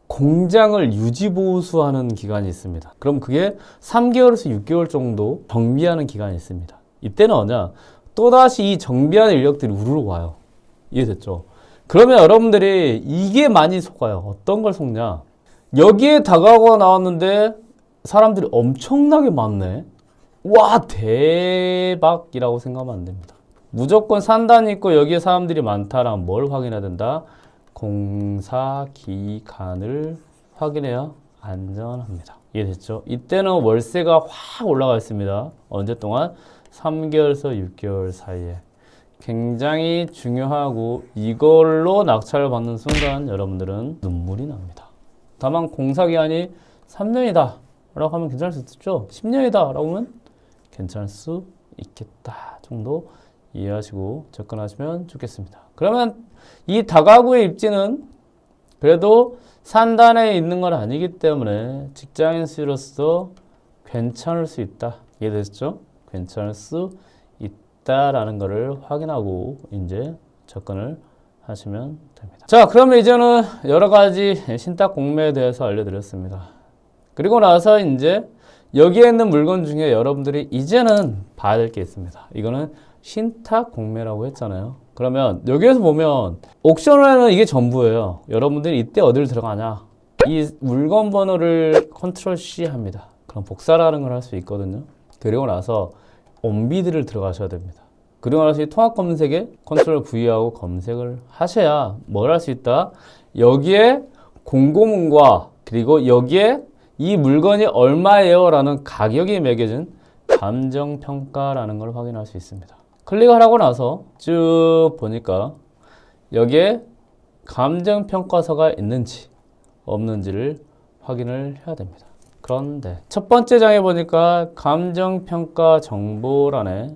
공장을 유지보수하는 기간이 있습니다. 그럼 그게 3개월에서 6개월 정도 정비하는 기간이 있습니다. 이때는 뭐냐? 또다시 이 정비하는 인력들이 우르르 와요. 이해됐죠? 그러면 여러분들이 이게 많이 속아요. 어떤 걸 속냐? 여기에 다가구가 나왔는데 사람들이 엄청나게 많네. 와, 대박이라고 생각하면 안 됩니다. 무조건 산단이 있고 여기에 사람들이 많다라면 뭘 확인해야 된다? 공사 기간을 확인해야 안전합니다. 이해됐죠? 이때는 월세가 확 올라가 있습니다. 언제 동안? 3개월에서 6개월 사이에. 굉장히 중요하고 이걸로 낙찰을 받는 순간 여러분들은 눈물이 납니다. 다만 공사기간이 3년이다 라고 하면 괜찮을 수 있죠. 10년이다 라고 하면 괜찮을 수 있겠다 정도 이해하시고 접근하시면 좋겠습니다. 그러면 이 다가구의 입지는 그래도 산단에 있는 건 아니기 때문에 직장인 수로서 괜찮을 수 있다. 이해되셨죠? 괜찮을 수 있다라는 것을 확인하고 이제 접근을 하시면 됩니다. 자, 그러면 이제는 여러 가지 신탁 공매에 대해서 알려드렸습니다. 그리고 나서 이제 여기에 있는 물건 중에 여러분들이 이제는 봐야 될 게 있습니다. 이거는 신탁 공매라고 했잖아요. 그러면 여기에서 보면 옥션에는 이게 전부예요. 여러분들이 이때 어디를 들어가냐? 이 물건 번호를 컨트롤 C 합니다. 그럼 복사라는 걸 할 수 있거든요. 그리고 나서 온비드를 들어가셔야 됩니다. 그리고 나서 이 통합 검색에 컨트롤 V하고 검색을 하셔야 뭘 할 수 있다? 여기에 공고문과 그리고 여기에 이 물건이 얼마예요? 라는 가격이 매겨진 감정평가라는 걸 확인할 수 있습니다. 클릭을 하고 나서 쭉 보니까 여기에 감정평가서가 있는지 없는지를 확인을 해야 됩니다. 그런데 첫 번째 장에 보니까 감정평가 정보란에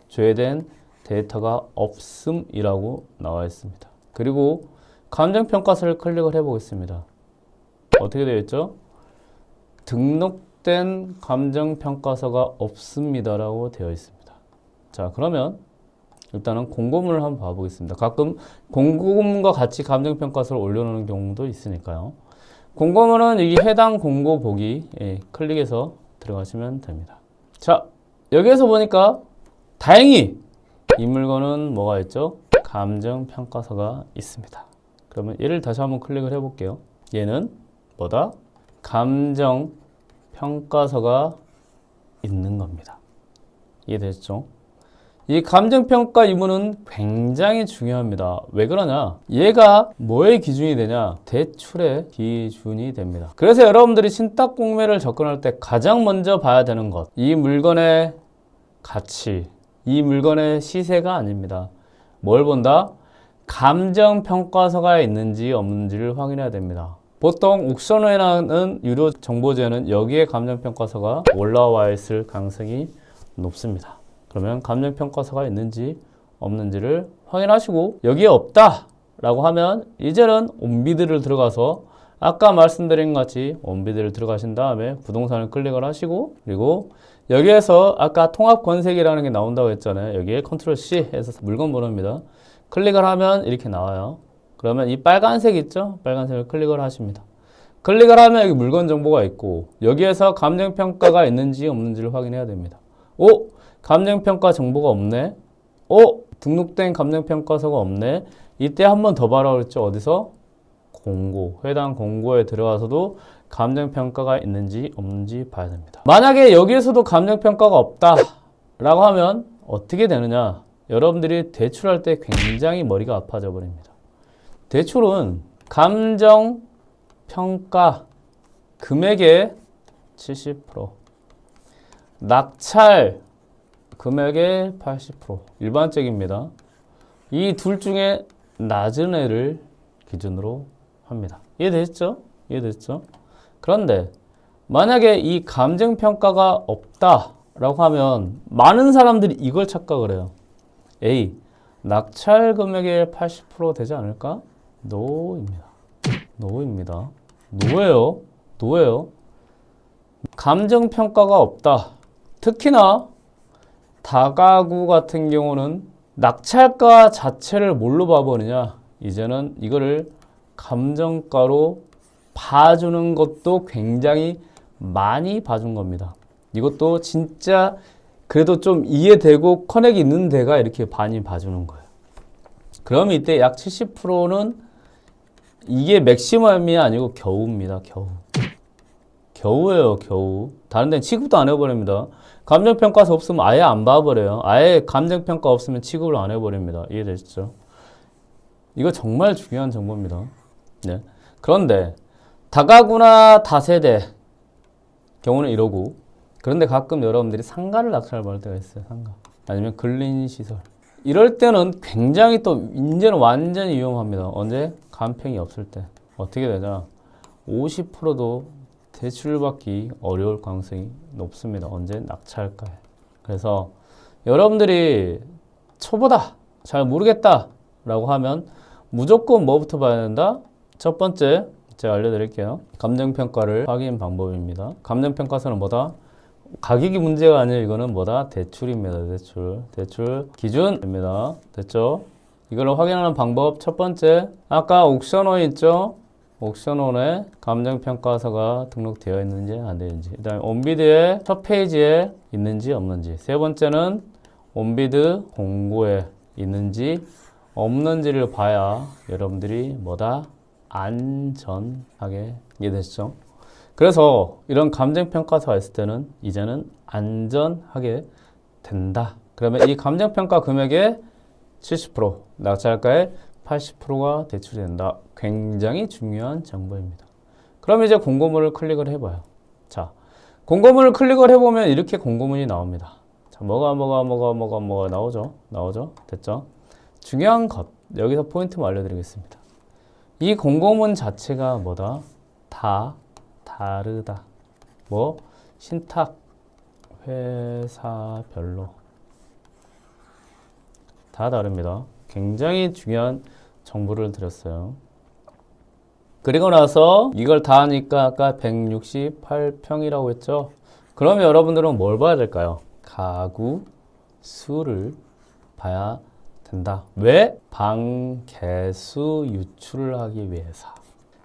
조회된 데이터가 없음이라고 나와 있습니다. 그리고 감정평가서를 클릭을 해보겠습니다. 어떻게 되어 있죠? 등록된 감정평가서가 없습니다라고 되어 있습니다. 자, 그러면 일단은 공고문을 한번 봐보겠습니다. 가끔 공고문과 같이 감정평가서를 올려놓는 경우도 있으니까요. 공고문은 여기 해당 공고 보기 클릭해서 들어가시면 됩니다. 자, 여기에서 보니까 다행히 이 물건은 뭐가 있죠? 감정평가서가 있습니다. 그러면 얘를 다시 한번 클릭을 해볼게요. 얘는 뭐다? 감정평가서가 있는 겁니다. 이해되셨죠? 이 감정평가 유무는 굉장히 중요합니다. 왜 그러냐? 얘가 뭐의 기준이 되냐? 대출의 기준이 됩니다. 그래서 여러분들이 신탁공매를 접근할 때 가장 먼저 봐야 되는 것, 이 물건의 가치, 이 물건의 시세가 아닙니다. 뭘 본다? 감정평가서가 있는지 없는지를 확인해야 됩니다. 보통 옥션에는 유료 정보지에는 여기에 감정평가서가 올라와 있을 가능성이 높습니다. 그러면 감정평가서가 있는지 없는지를 확인하시고 여기에 없다 라고 하면 이제는 온비드를 들어가서 아까 말씀드린 것 같이 온비드를 들어가신 다음에 부동산을 클릭을 하시고 그리고 여기에서 아까 통합권색이라는 게 나온다고 했잖아요. 여기에 컨트롤 C 해서 물건 번호입니다. 클릭을 하면 이렇게 나와요. 그러면 이 빨간색 있죠? 빨간색을 클릭을 하십니다. 클릭을 하면 여기 물건 정보가 있고 여기에서 감정평가가 있는지 없는지를 확인해야 됩니다. 오! 감정평가 정보가 없네. 등록된 감정평가서가 없네. 이때 한 번 더 봐라 그랬죠. 어디서? 공고. 해당 공고에 들어가서도 감정평가가 있는지 없는지 봐야 됩니다. 만약에 여기에서도 감정평가가 없다 라고 하면 어떻게 되느냐? 여러분들이 대출할 때 굉장히 머리가 아파져 버립니다. 대출은 감정평가 금액의 70%, 낙찰 금액의 80% 일반적입니다. 이 둘 중에 낮은 애를 기준으로 합니다. 이해되셨죠? 이해됐죠? 그런데 만약에 이 감정평가가 없다라고 하면 많은 사람들이 이걸 착각을 해요. A. 낙찰 금액의 80% 되지 않을까? 노입니다. 노입니다. 노예요. 노예요. 감정평가가 없다. 특히나 다가구 같은 경우는 낙찰가 자체를 뭘로 봐버리냐? 이제는 이거를 감정가로 봐주는 것도 굉장히 많이 봐준 겁니다. 이것도 진짜 그래도 좀 이해되고 커넥이 있는 데가 이렇게 많이 봐주는 거예요. 그럼 이때 약 70%는 이게 맥시멈이 아니고 겨우입니다. 겨우. 겨우예요. 겨우. 다른 데는 취급도 안 해버립니다. 감정평가서 없으면 아예 안 봐버려요. 아예 감정평가 없으면 취급을 안 해버립니다. 이해되시죠? 이거 정말 중요한 정보입니다. 네. 그런데 다가구나 다세대 경우는 이러고 그런데 가끔 여러분들이 상가를 낙찰받을 때가 있어요. 상가. 아니면 근린시설. 이럴 때는 굉장히 또 이제는 완전히 위험합니다. 언제? 간평이 없을 때. 어떻게 되냐? 50%도 대출받기 어려울 가능성이 높습니다. 언제? 낙찰가에. 그래서 여러분들이 초보다, 잘 모르겠다 라고 하면 무조건 뭐부터 봐야 된다? 첫 번째, 제가 알려드릴게요. 감정평가를 확인 방법입니다. 감정평가서는 뭐다? 가격이 문제가 아니에요. 이거는 뭐다? 대출입니다. 대출. 대출 기준입니다. 됐죠? 이걸 확인하는 방법 첫 번째, 아까 옥션원 있죠? 옥션원에 감정평가서가 등록되어 있는지 안 되는지, 그 다음에 온비드의 첫 페이지에 있는지 없는지, 세 번째는 온비드 공고에 있는지 없는지를 봐야 여러분들이 뭐다? 안전하게 이해되시죠? 그래서 이런 감정평가서가 있을 때는 이제는 안전하게 된다. 그러면 이 감정평가 금액의 70%, 낙찰가의 80%가 대출이 된다. 굉장히 중요한 정보입니다. 그럼 이제 공고문을 클릭을 해봐요. 자, 공고문을 클릭을 해보면 이렇게 공고문이 나옵니다. 자, 뭐가 나오죠? 나오죠? 됐죠? 중요한 것, 여기서 포인트만 알려드리겠습니다. 이 공고문 자체가 뭐다? 다 다르다. 뭐? 신탁 회사별로 다 다릅니다. 굉장히 중요한 정보를 드렸어요. 그리고 나서 이걸 다 하니까 아까 168평이라고 했죠? 그러면 여러분들은 뭘 봐야 될까요? 가구 수를 봐야 된다. 왜? 방 개수 유출을 하기 위해서.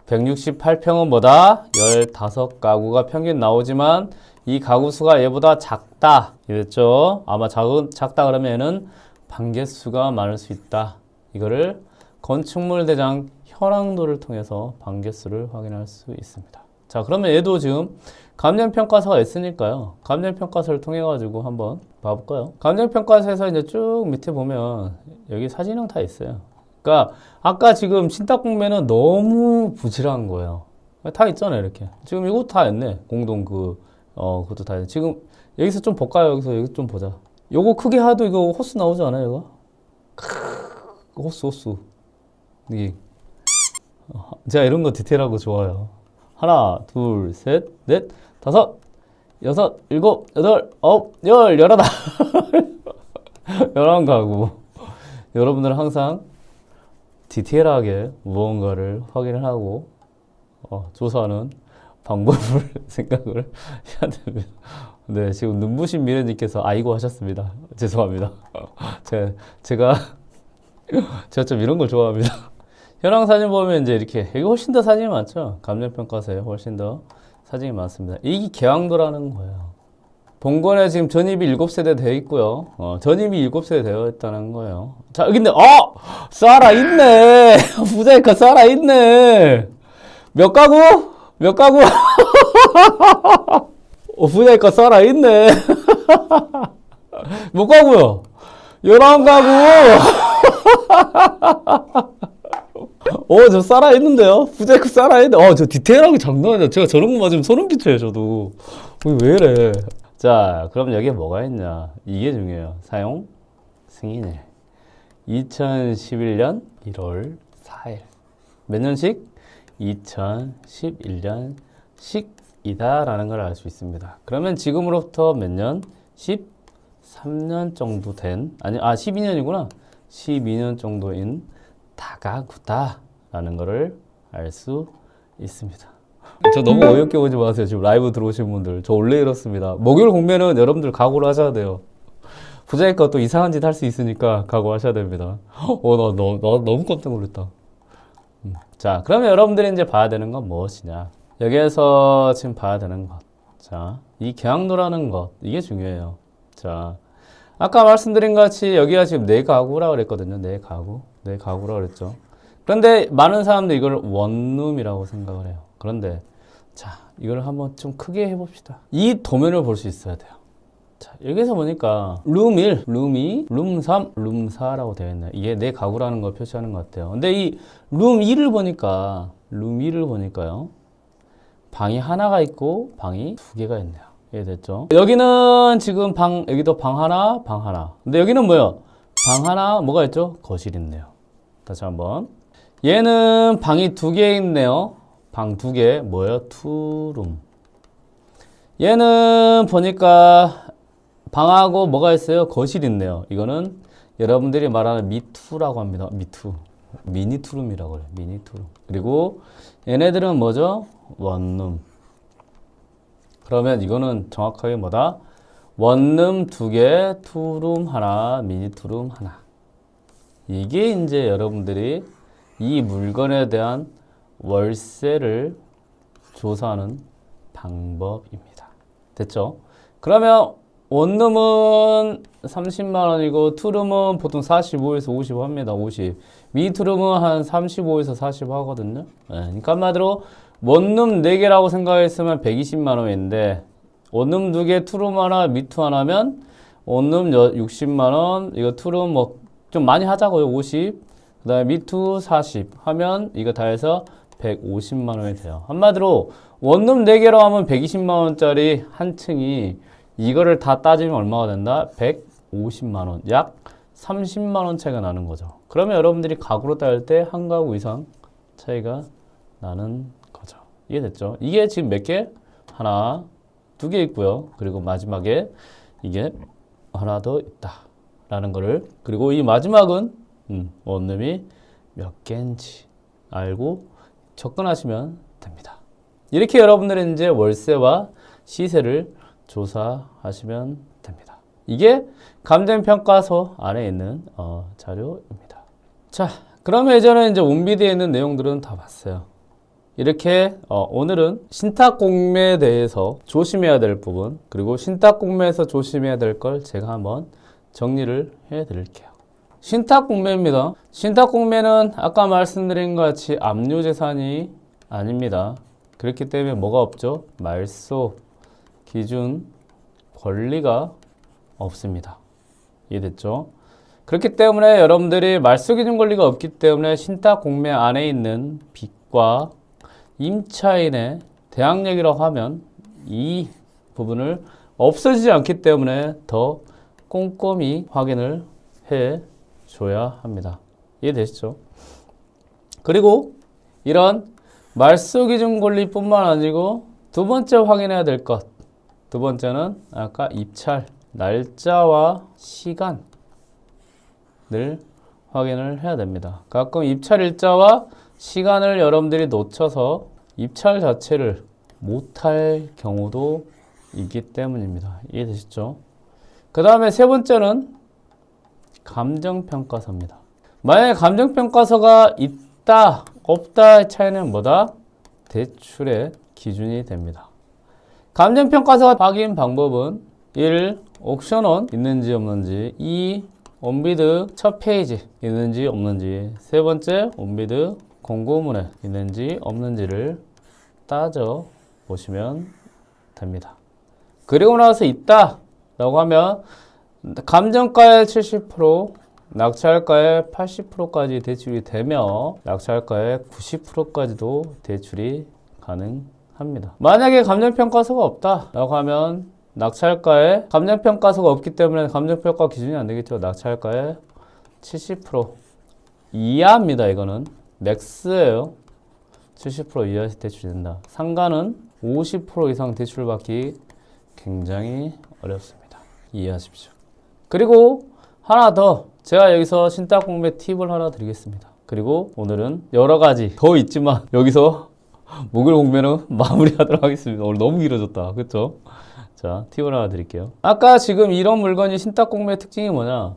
168평은 뭐다? 15가구가 평균 나오지만 이 가구 수가 얘보다 작다. 이랬죠? 아마 작다 그러면 얘는 방 개수가 많을 수 있다. 이거를 건축물 대장 현황도를 통해서 반개수를 확인할 수 있습니다. 자, 그러면 얘도 지금 감정평가서가 있으니까요. 감정평가서를 통해 가지고 한번 봐볼까요? 감정평가서에서 이제 쭉 밑에 보면 여기 사진형 다 있어요. 그러니까 아까 지금 신탁공매는 너무 부실한 거예요. 다 있잖아요, 이렇게. 지금 이거 다 있네. 공동 그것도 다 있네. 지금 여기서 좀 볼까요? 여기 좀 보자. 요거 크게 하도 이거 호수 나오지 않아요, 이거? 호수. 이게. 제가 이런 거 디테일한 거 좋아요. 하나, 둘, 셋, 넷, 다섯, 여섯, 일곱, 여덟, 아홉, 열, 열하나. 11가구. 여러분들은 항상 디테일하게 무언가를 확인을 하고 조사하는 방법을 생각을 해야 됩니다. 네, 지금 눈부신 미래님께서 아이고 하셨습니다. 죄송합니다. 제가 좀 이런 걸 좋아합니다. 현황 사진 보면 이제 이렇게 여기 훨씬 더 사진이 많죠. 감정평가서에 훨씬 더 사진이 많습니다. 이게 개항도라는 거예요. 본건에 지금 전입이 7세대 되어 있고요. 전입이 7세대 되어 있다는 거예요. 자, 근데 살아있네. 부자이카 살아있네. 몇 가구? 부자이카 살아있네. 몇 가구요? 11가구. 저 살아있는데요? 부자이크 살아있네. 저 디테일하게 장난 아니야. 제가 저런 거 맞으면 소름 끼쳐요, 저도. 왜 이래. 자, 그럼 여기에 뭐가 있냐? 이게 중요해요. 사용 승인일. 2011년 1월 4일. 몇 년식? 2011년식이다 라는 걸 알 수 있습니다. 그러면 지금으로부터 몇 년? 13년 정도 된, 12년이구나. 12년 정도인 다가구다 라는 거를 알 수 있습니다. 저 너무 어이없게 보지 마세요. 지금 라이브 들어오신 분들. 저 원래 이렇습니다. 목요일 공매는 여러분들 각오를 하셔야 돼요. 부자이까 또 이상한 짓 할 수 있으니까 각오하셔야 됩니다. 나 너무 깜짝 놀랐다. 자, 그러면 여러분들이 이제 봐야 되는 건 무엇이냐. 여기에서 지금 봐야 되는 것. 자, 이 개항도라는 것. 이게 중요해요. 자, 아까 말씀드린 것 같이 여기가 지금 내 가구라고 그랬거든요. 내 가구라고 그랬죠. 그런데 많은 사람들이 이걸 원룸이라고 생각을 해요. 그런데 자, 이걸 한번 좀 크게 해봅시다. 이 도면을 볼 수 있어야 돼요. 자, 여기서 보니까 룸 1, 룸 2, 룸 3, 룸 4라고 되어 있네요. 이게 내 가구라는 걸 표시하는 것 같아요. 근데 이 룸 2를 보니까요. 방이 하나가 있고 방이 2개가 있네요. 이해됐죠? 여기는 지금 여기도 방 하나. 근데 여기는 뭐예요? 방 하나, 뭐가 있죠? 거실이 있네요. 다시 한번. 얘는 방이 2개 있네요. 방 2개, 뭐예요? 투룸. 얘는 보니까 방하고 뭐가 있어요? 거실이 있네요. 이거는 여러분들이 말하는 미투라고 합니다. 미니투룸이라고 해요. 미니투룸. 그리고 얘네들은 뭐죠? 원룸. 그러면 이거는 정확하게 뭐다? 원룸 2개, 투룸 하나, 미니투룸 하나. 이게 이제 여러분들이 이 물건에 대한 월세를 조사하는 방법입니다. 됐죠? 그러면 원룸은 30만 원이고 투룸은 보통 45에서 50 합니다. 50. 미투룸은 한 35에서 40 하거든요. 네, 그러니까 한마디로 원룸 4개라고 생각했으면 120만 원인데 원룸 2개, 투룸 하나, 미투 하나면 원룸 60만 원, 이거 투룸 뭐 좀 많이 하자고요. 50. 그 다음에 미투 40 하면 이거 다 해서 150만 원이 돼요. 한마디로 원룸 4개로 하면 120만 원짜리 한 층이 이거를 다 따지면 얼마가 된다? 150만 원. 약 30만 원 차이가 나는 거죠. 그러면 여러분들이 가구로 따질 때 한 가구 이상 차이가 나는 거죠. 이해됐죠? 이게 지금 몇 개? 하나, 2개 있고요. 그리고 마지막에 이게 하나 더 있다. 라는 거를. 그리고 이 마지막은 원룸이 몇 개인지 알고 접근하시면 됩니다. 이렇게 여러분들은 이제 월세와 시세를 조사하시면 됩니다. 이게 감정평가서 안에 있는 자료입니다. 자, 그러면 예전에 이제 온비디에 있는 내용들은 다 봤어요. 이렇게 오늘은 신탁공매에 대해서 조심해야 될 부분, 그리고 신탁공매에서 조심해야 될 걸 제가 한번 정리를 해 드릴게요. 신탁공매입니다. 신탁공매는 아까 말씀드린 것 같이 압류재산이 아닙니다. 그렇기 때문에 뭐가 없죠? 말소 기준 권리가 없습니다. 이해됐죠? 그렇기 때문에 여러분들이 말소 기준 권리가 없기 때문에 신탁공매 안에 있는 빚과 임차인의 대항력이라고 하면 이 부분을 없어지지 않기 때문에 더 꼼꼼히 확인을 해 줘야 합니다. 이해되시죠? 그리고 이런 말소 기준 권리뿐만 아니고 두 번째 확인해야 될 것. 두 번째는 아까 입찰 날짜와 시간을 확인을 해야 됩니다. 가끔 입찰 일자와 시간을 여러분들이 놓쳐서 입찰 자체를 못할 경우도 있기 때문입니다. 이해되시죠? 그 다음에 세 번째는 감정평가서입니다. 만약에 감정평가서가 있다, 없다의 차이는 뭐다? 대출의 기준이 됩니다. 감정평가서 확인 방법은 1. 옥션원 있는지 없는지 2. 온비드 첫 페이지 있는지 없는지 세 번째 온비드 공고문에 있는지 없는지를 따져 보시면 됩니다. 그리고 나서 있다 라고 하면 감정가의 70%, 낙찰가의 80%까지 대출이 되며 낙찰가의 90%까지도 대출이 가능합니다. 만약에 감정평가서가 없다 라고 하면 낙찰가에 감정평가서가 없기 때문에 감정평가 기준이 안 되겠죠. 낙찰가의 70% 이하입니다. 이거는 맥스예요. 70% 이하에서 대출이 된다. 상가는 50% 이상 대출받기 굉장히 어렵습니다. 이해하십시오. 그리고 하나 더 제가 여기서 신탁공매 팁을 하나 드리겠습니다. 그리고 오늘은 여러 가지 더 있지만 여기서 목요일 공매는 마무리하도록 하겠습니다. 오늘 너무 길어졌다. 그렇죠? 자, 팁을 하나 드릴게요. 아까 지금 이런 물건이 신탁공매의 특징이 뭐냐?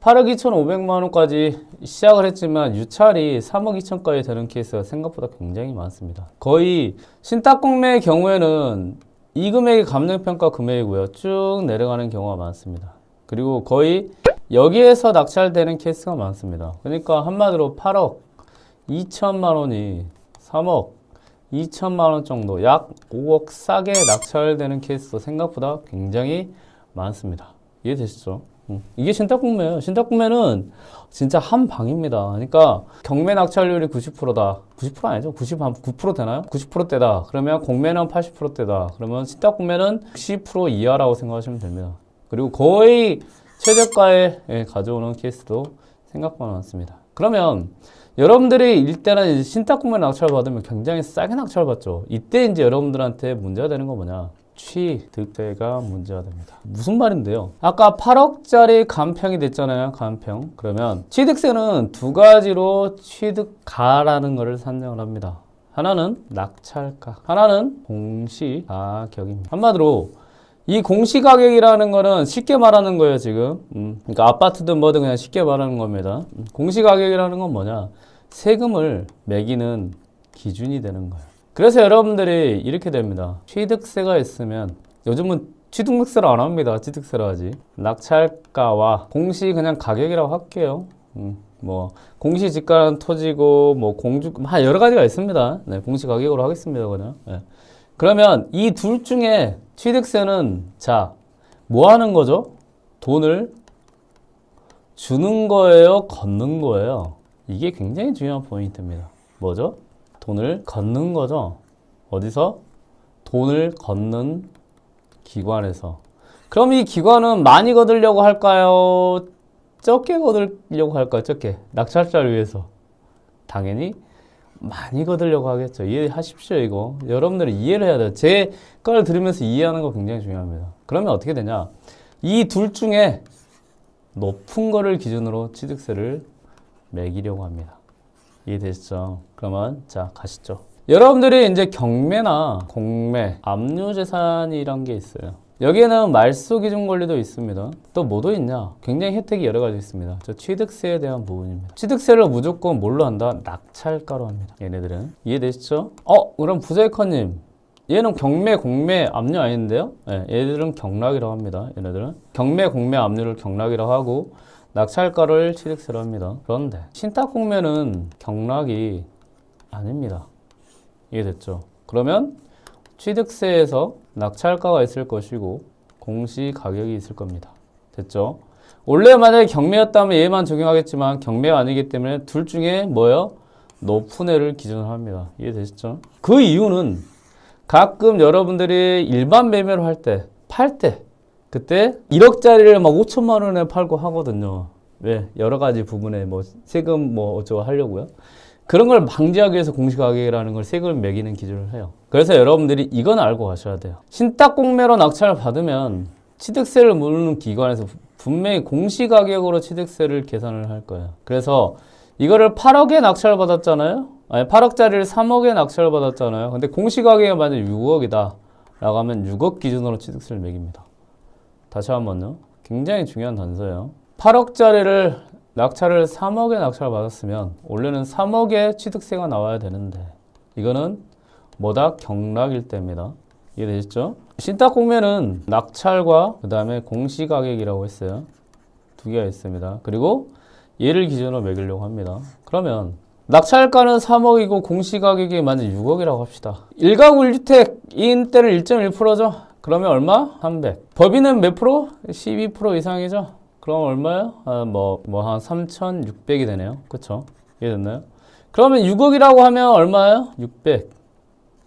8억 2,500만 원까지 시작을 했지만 유찰이 3억 2천까지 되는 케이스가 생각보다 굉장히 많습니다. 거의 신탁공매의 경우에는 이 금액이 감정평가 금액이고요. 쭉 내려가는 경우가 많습니다. 그리고 거의 여기에서 낙찰되는 케이스가 많습니다. 그러니까 한마디로 8억 2천만 원이 3억 2천만 원 정도, 약 5억 싸게 낙찰되는 케이스도 생각보다 굉장히 많습니다. 이해되시죠? 이게 신탁공매예요. 신탁공매는 진짜 한 방입니다. 그러니까 경매 낙찰률이 90%다. 90% 아니죠? 9% 되나요? 90%대다. 그러면 공매는 80%대다. 그러면 신탁공매는 60% 이하라고 생각하시면 됩니다. 그리고 거의 최저가에 가져오는 케이스도 생각보다 많습니다. 그러면 여러분들이 일단은 신탁공매 낙찰 받으면 굉장히 싸게 낙찰 받죠. 이때 이제 여러분들한테 문제가 되는 거 뭐냐? 취득세가 문제가 됩니다. 무슨 말인데요? 아까 8억짜리 간평이 됐잖아요. 간평. 그러면 취득세는 두 가지로 취득가라는 것을 산정을 합니다. 하나는 낙찰가, 하나는 공시가격입니다. 한마디로 이 공시가격이라는 거는 쉽게 말하는 거예요, 지금. 그러니까 아파트든 뭐든 그냥 쉽게 말하는 겁니다. 공시가격이라는 건 뭐냐? 세금을 매기는 기준이 되는 거예요. 그래서 여러분들이 이렇게 됩니다. 취득세가 있으면 요즘은 취득세를 안 합니다. 취득세를 하지. 낙찰가와 공시 그냥 가격이라고 할게요. 뭐 공시지가는 토지고 뭐 공주 여러 가지가 있습니다. 네, 공시 가격으로 하겠습니다. 그냥. 네. 그러면 이 둘 중에 취득세는 자, 뭐 하는 거죠? 돈을 주는 거예요? 걷는 거예요? 이게 굉장히 중요한 포인트입니다. 뭐죠? 돈을 걷는 거죠. 어디서? 돈을 걷는 기관에서. 그럼 이 기관은 많이 거두려고 할까요? 적게 거두려고 할까요? 적게. 낙찰자를 위해서. 당연히 많이 거두려고 하겠죠. 이해하십시오, 이거. 여러분들이 이해를 해야 돼요. 제 걸 들으면서 이해하는 거 굉장히 중요합니다. 그러면 어떻게 되냐? 이 둘 중에 높은 거를 기준으로 취득세를 매기려고 합니다. 이해되시죠? 그러면 자, 가시죠. 여러분들이 이제 경매나 공매, 압류재산이란 게 있어요. 여기에는 말소 기준 권리도 있습니다. 또 뭐도 있냐? 굉장히 혜택이 여러 가지 있습니다. 저 취득세에 대한 부분입니다. 취득세를 무조건 뭘로 한다? 낙찰가로 합니다. 얘네들은. 이해되시죠? 그럼 부자이커님, 얘는 경매, 공매, 압류 아닌데요? 네, 얘들은 경락이라고 합니다. 얘네들은 경매, 공매, 압류를 경락이라고 하고 낙찰가를 취득세로 합니다. 그런데 신탁공매는 경락이 아닙니다. 이해됐죠? 그러면 취득세에서 낙찰가가 있을 것이고 공시가격이 있을 겁니다. 됐죠? 원래 만약에 경매였다면 얘만 적용하겠지만 경매가 아니기 때문에 둘 중에 뭐예요? 높은 애를 기준으로 합니다. 이해되시죠? 그 이유는 가끔 여러분들이 일반 매매를 할 때, 팔 때, 그때 1억짜리를 막 5천만 원에 팔고 하거든요. 왜? 여러 가지 부분에 뭐 세금 뭐 어쩌고 하려고요. 그런 걸 방지하기 위해서 공시가격이라는 걸 세금을 매기는 기준을 해요. 그래서 여러분들이 이건 알고 가셔야 돼요. 신탁공매로 낙찰을 받으면 취득세를 물는 기관에서 분명히 공시가격으로 취득세를 계산을 할 거예요. 그래서 이거를 8억에 낙찰을 받았잖아요. 아니 8억짜리를 3억에 낙찰을 받았잖아요. 근데 공시가격이 만약 6억이다 라고 하면 6억 기준으로 취득세를 매깁니다. 다시 한번요. 굉장히 중요한 단서예요. 8억짜리를 낙찰을 3억에 낙찰을 받았으면 원래는 3억의 취득세가 나와야 되는데 이거는 뭐다? 경락일 때입니다. 이해되셨죠? 신탁공매는 낙찰과 그 다음에 공시가격이라고 했어요. 두 개가 있습니다. 그리고 얘를 기준으로 매기려고 합니다. 그러면 낙찰가는 3억이고 공시가격이 만약 6억이라고 합시다. 1가구 1주택인 때는 1.1%죠? 그러면 얼마? 300. 법인은 몇 프로? 12% 이상이죠? 그럼 얼마요? 한 3,600이 되네요. 그쵸? 이해됐나요? 그러면 6억이라고 하면 얼마예요? 600.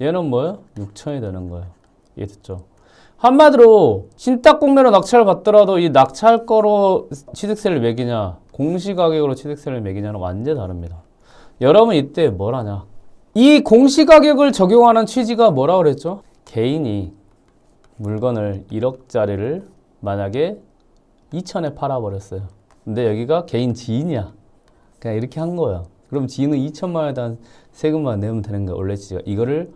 얘는 뭐예요? 6천이 되는 거예요. 이해됐죠? 한마디로 신탁공매로 낙찰을 받더라도 이 낙찰가로 취득세를 매기냐 공시가격으로 취득세를 매기냐는 완전히 다릅니다. 여러분 이때 뭘 하냐? 이 공시가격을 적용하는 취지가 뭐라고 그랬죠? 개인이 물건을 1억짜리를 만약에 2천에 팔아버렸어요. 근데 여기가 개인 지인이야. 그냥 이렇게 한 거예요. 그럼 지인은 2천만 원에 대한 세금만 내면 되는 거예요. 원래 취지가. 이거를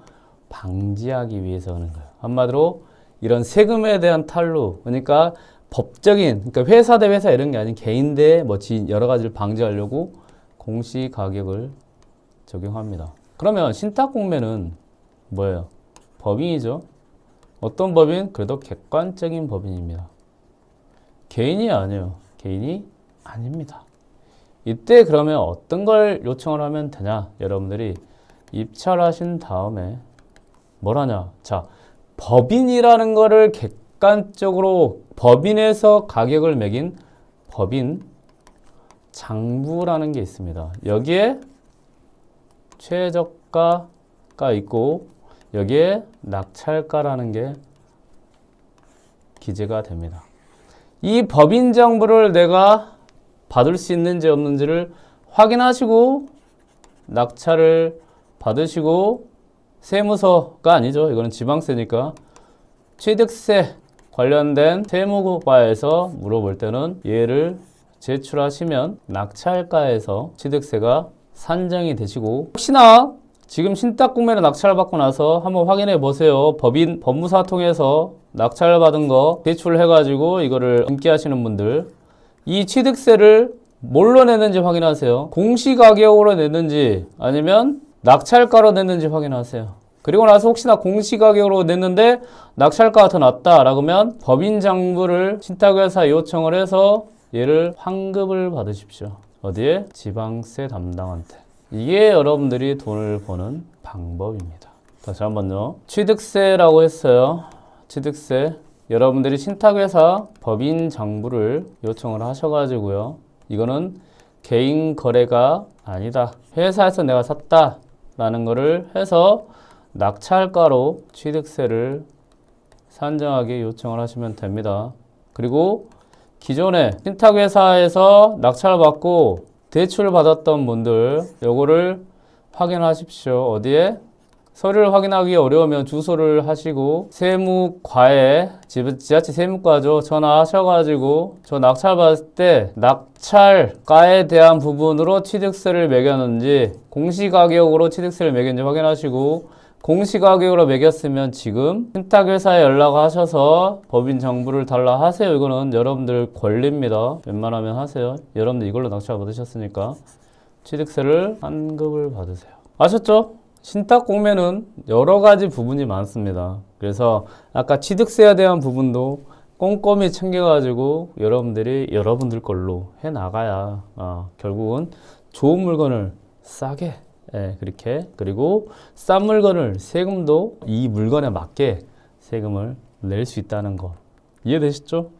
방지하기 위해서 하는 거예요. 한마디로 이런 세금에 대한 탈루, 그러니까 법적인, 그러니까 회사 대 회사 이런 게 아닌 개인 대 뭐 지인 여러 가지를 방지하려고 공시가격을 적용합니다. 그러면 신탁공매는 뭐예요? 법인이죠. 어떤 법인? 그래도 객관적인 법인입니다. 개인이 아니에요. 개인이 아닙니다. 이때 그러면 어떤 걸 요청을 하면 되냐? 여러분들이 입찰하신 다음에 뭘 하냐? 자, 법인이라는 거를 객관적으로 법인에서 가격을 매긴 법인 장부라는 게 있습니다. 여기에 최저가가 있고 여기에 낙찰가라는 게 기재가 됩니다. 이 법인 장부를 내가 받을 수 있는지 없는지를 확인하시고 낙찰을 받으시고 세무서가 아니죠. 이거는 지방세니까 취득세 관련된 세무과에서 물어볼 때는 얘를 제출하시면 낙찰가에서 취득세가 산정이 되시고 혹시나 지금 신탁공매로 낙찰을 받고 나서 한번 확인해 보세요. 법인 법무사 통해서 낙찰을 받은 거 제출해가지고 이거를 등기하시는 분들 이 취득세를 뭘로 냈는지 확인하세요. 공시가격으로 냈는지 아니면 낙찰가로 냈는지 확인하세요. 그리고 나서 혹시나 공시가격으로 냈는데 낙찰가가 더 낮다라고 하면 법인장부를 신탁회사에 요청을 해서 얘를 환급을 받으십시오. 어디에? 지방세 담당한테. 이게 여러분들이 돈을 버는 방법입니다. 다시 한번요. 취득세라고 했어요. 취득세. 여러분들이 신탁회사 법인장부를 요청을 하셔가지고요. 이거는 개인 거래가 아니다. 회사에서 내가 샀다. 라는 거를 해서 낙찰가로 취득세를 산정하게 요청을 하시면 됩니다. 그리고 기존에 신탁회사에서 낙찰을 받고 대출을 받았던 분들 요거를 확인하십시오. 어디에? 서류를 확인하기 어려우면 주소를 하시고 세무과에 지자체 세무과죠. 전화하셔가지고 저 낙찰 받을 때 낙찰가에 대한 부분으로 취득세를 매겼는지 공시가격으로 취득세를 매겼는지 확인하시고 공시가격으로 매겼으면 지금 신탁회사에 연락하셔서 법인 정보를 달라 하세요. 이거는 여러분들 권리입니다. 웬만하면 하세요. 여러분들 이걸로 낙찰 받으셨으니까 취득세를 환급을 받으세요. 아셨죠? 신탁공매는 여러 가지 부분이 많습니다. 그래서 아까 취득세에 대한 부분도 꼼꼼히 챙겨가지고 여러분들이 여러분들 걸로 해 나가야 결국은 좋은 물건을 싸게 그렇게 그리고 싼 물건을 세금도 이 물건에 맞게 세금을 낼 수 있다는 거 이해되시죠?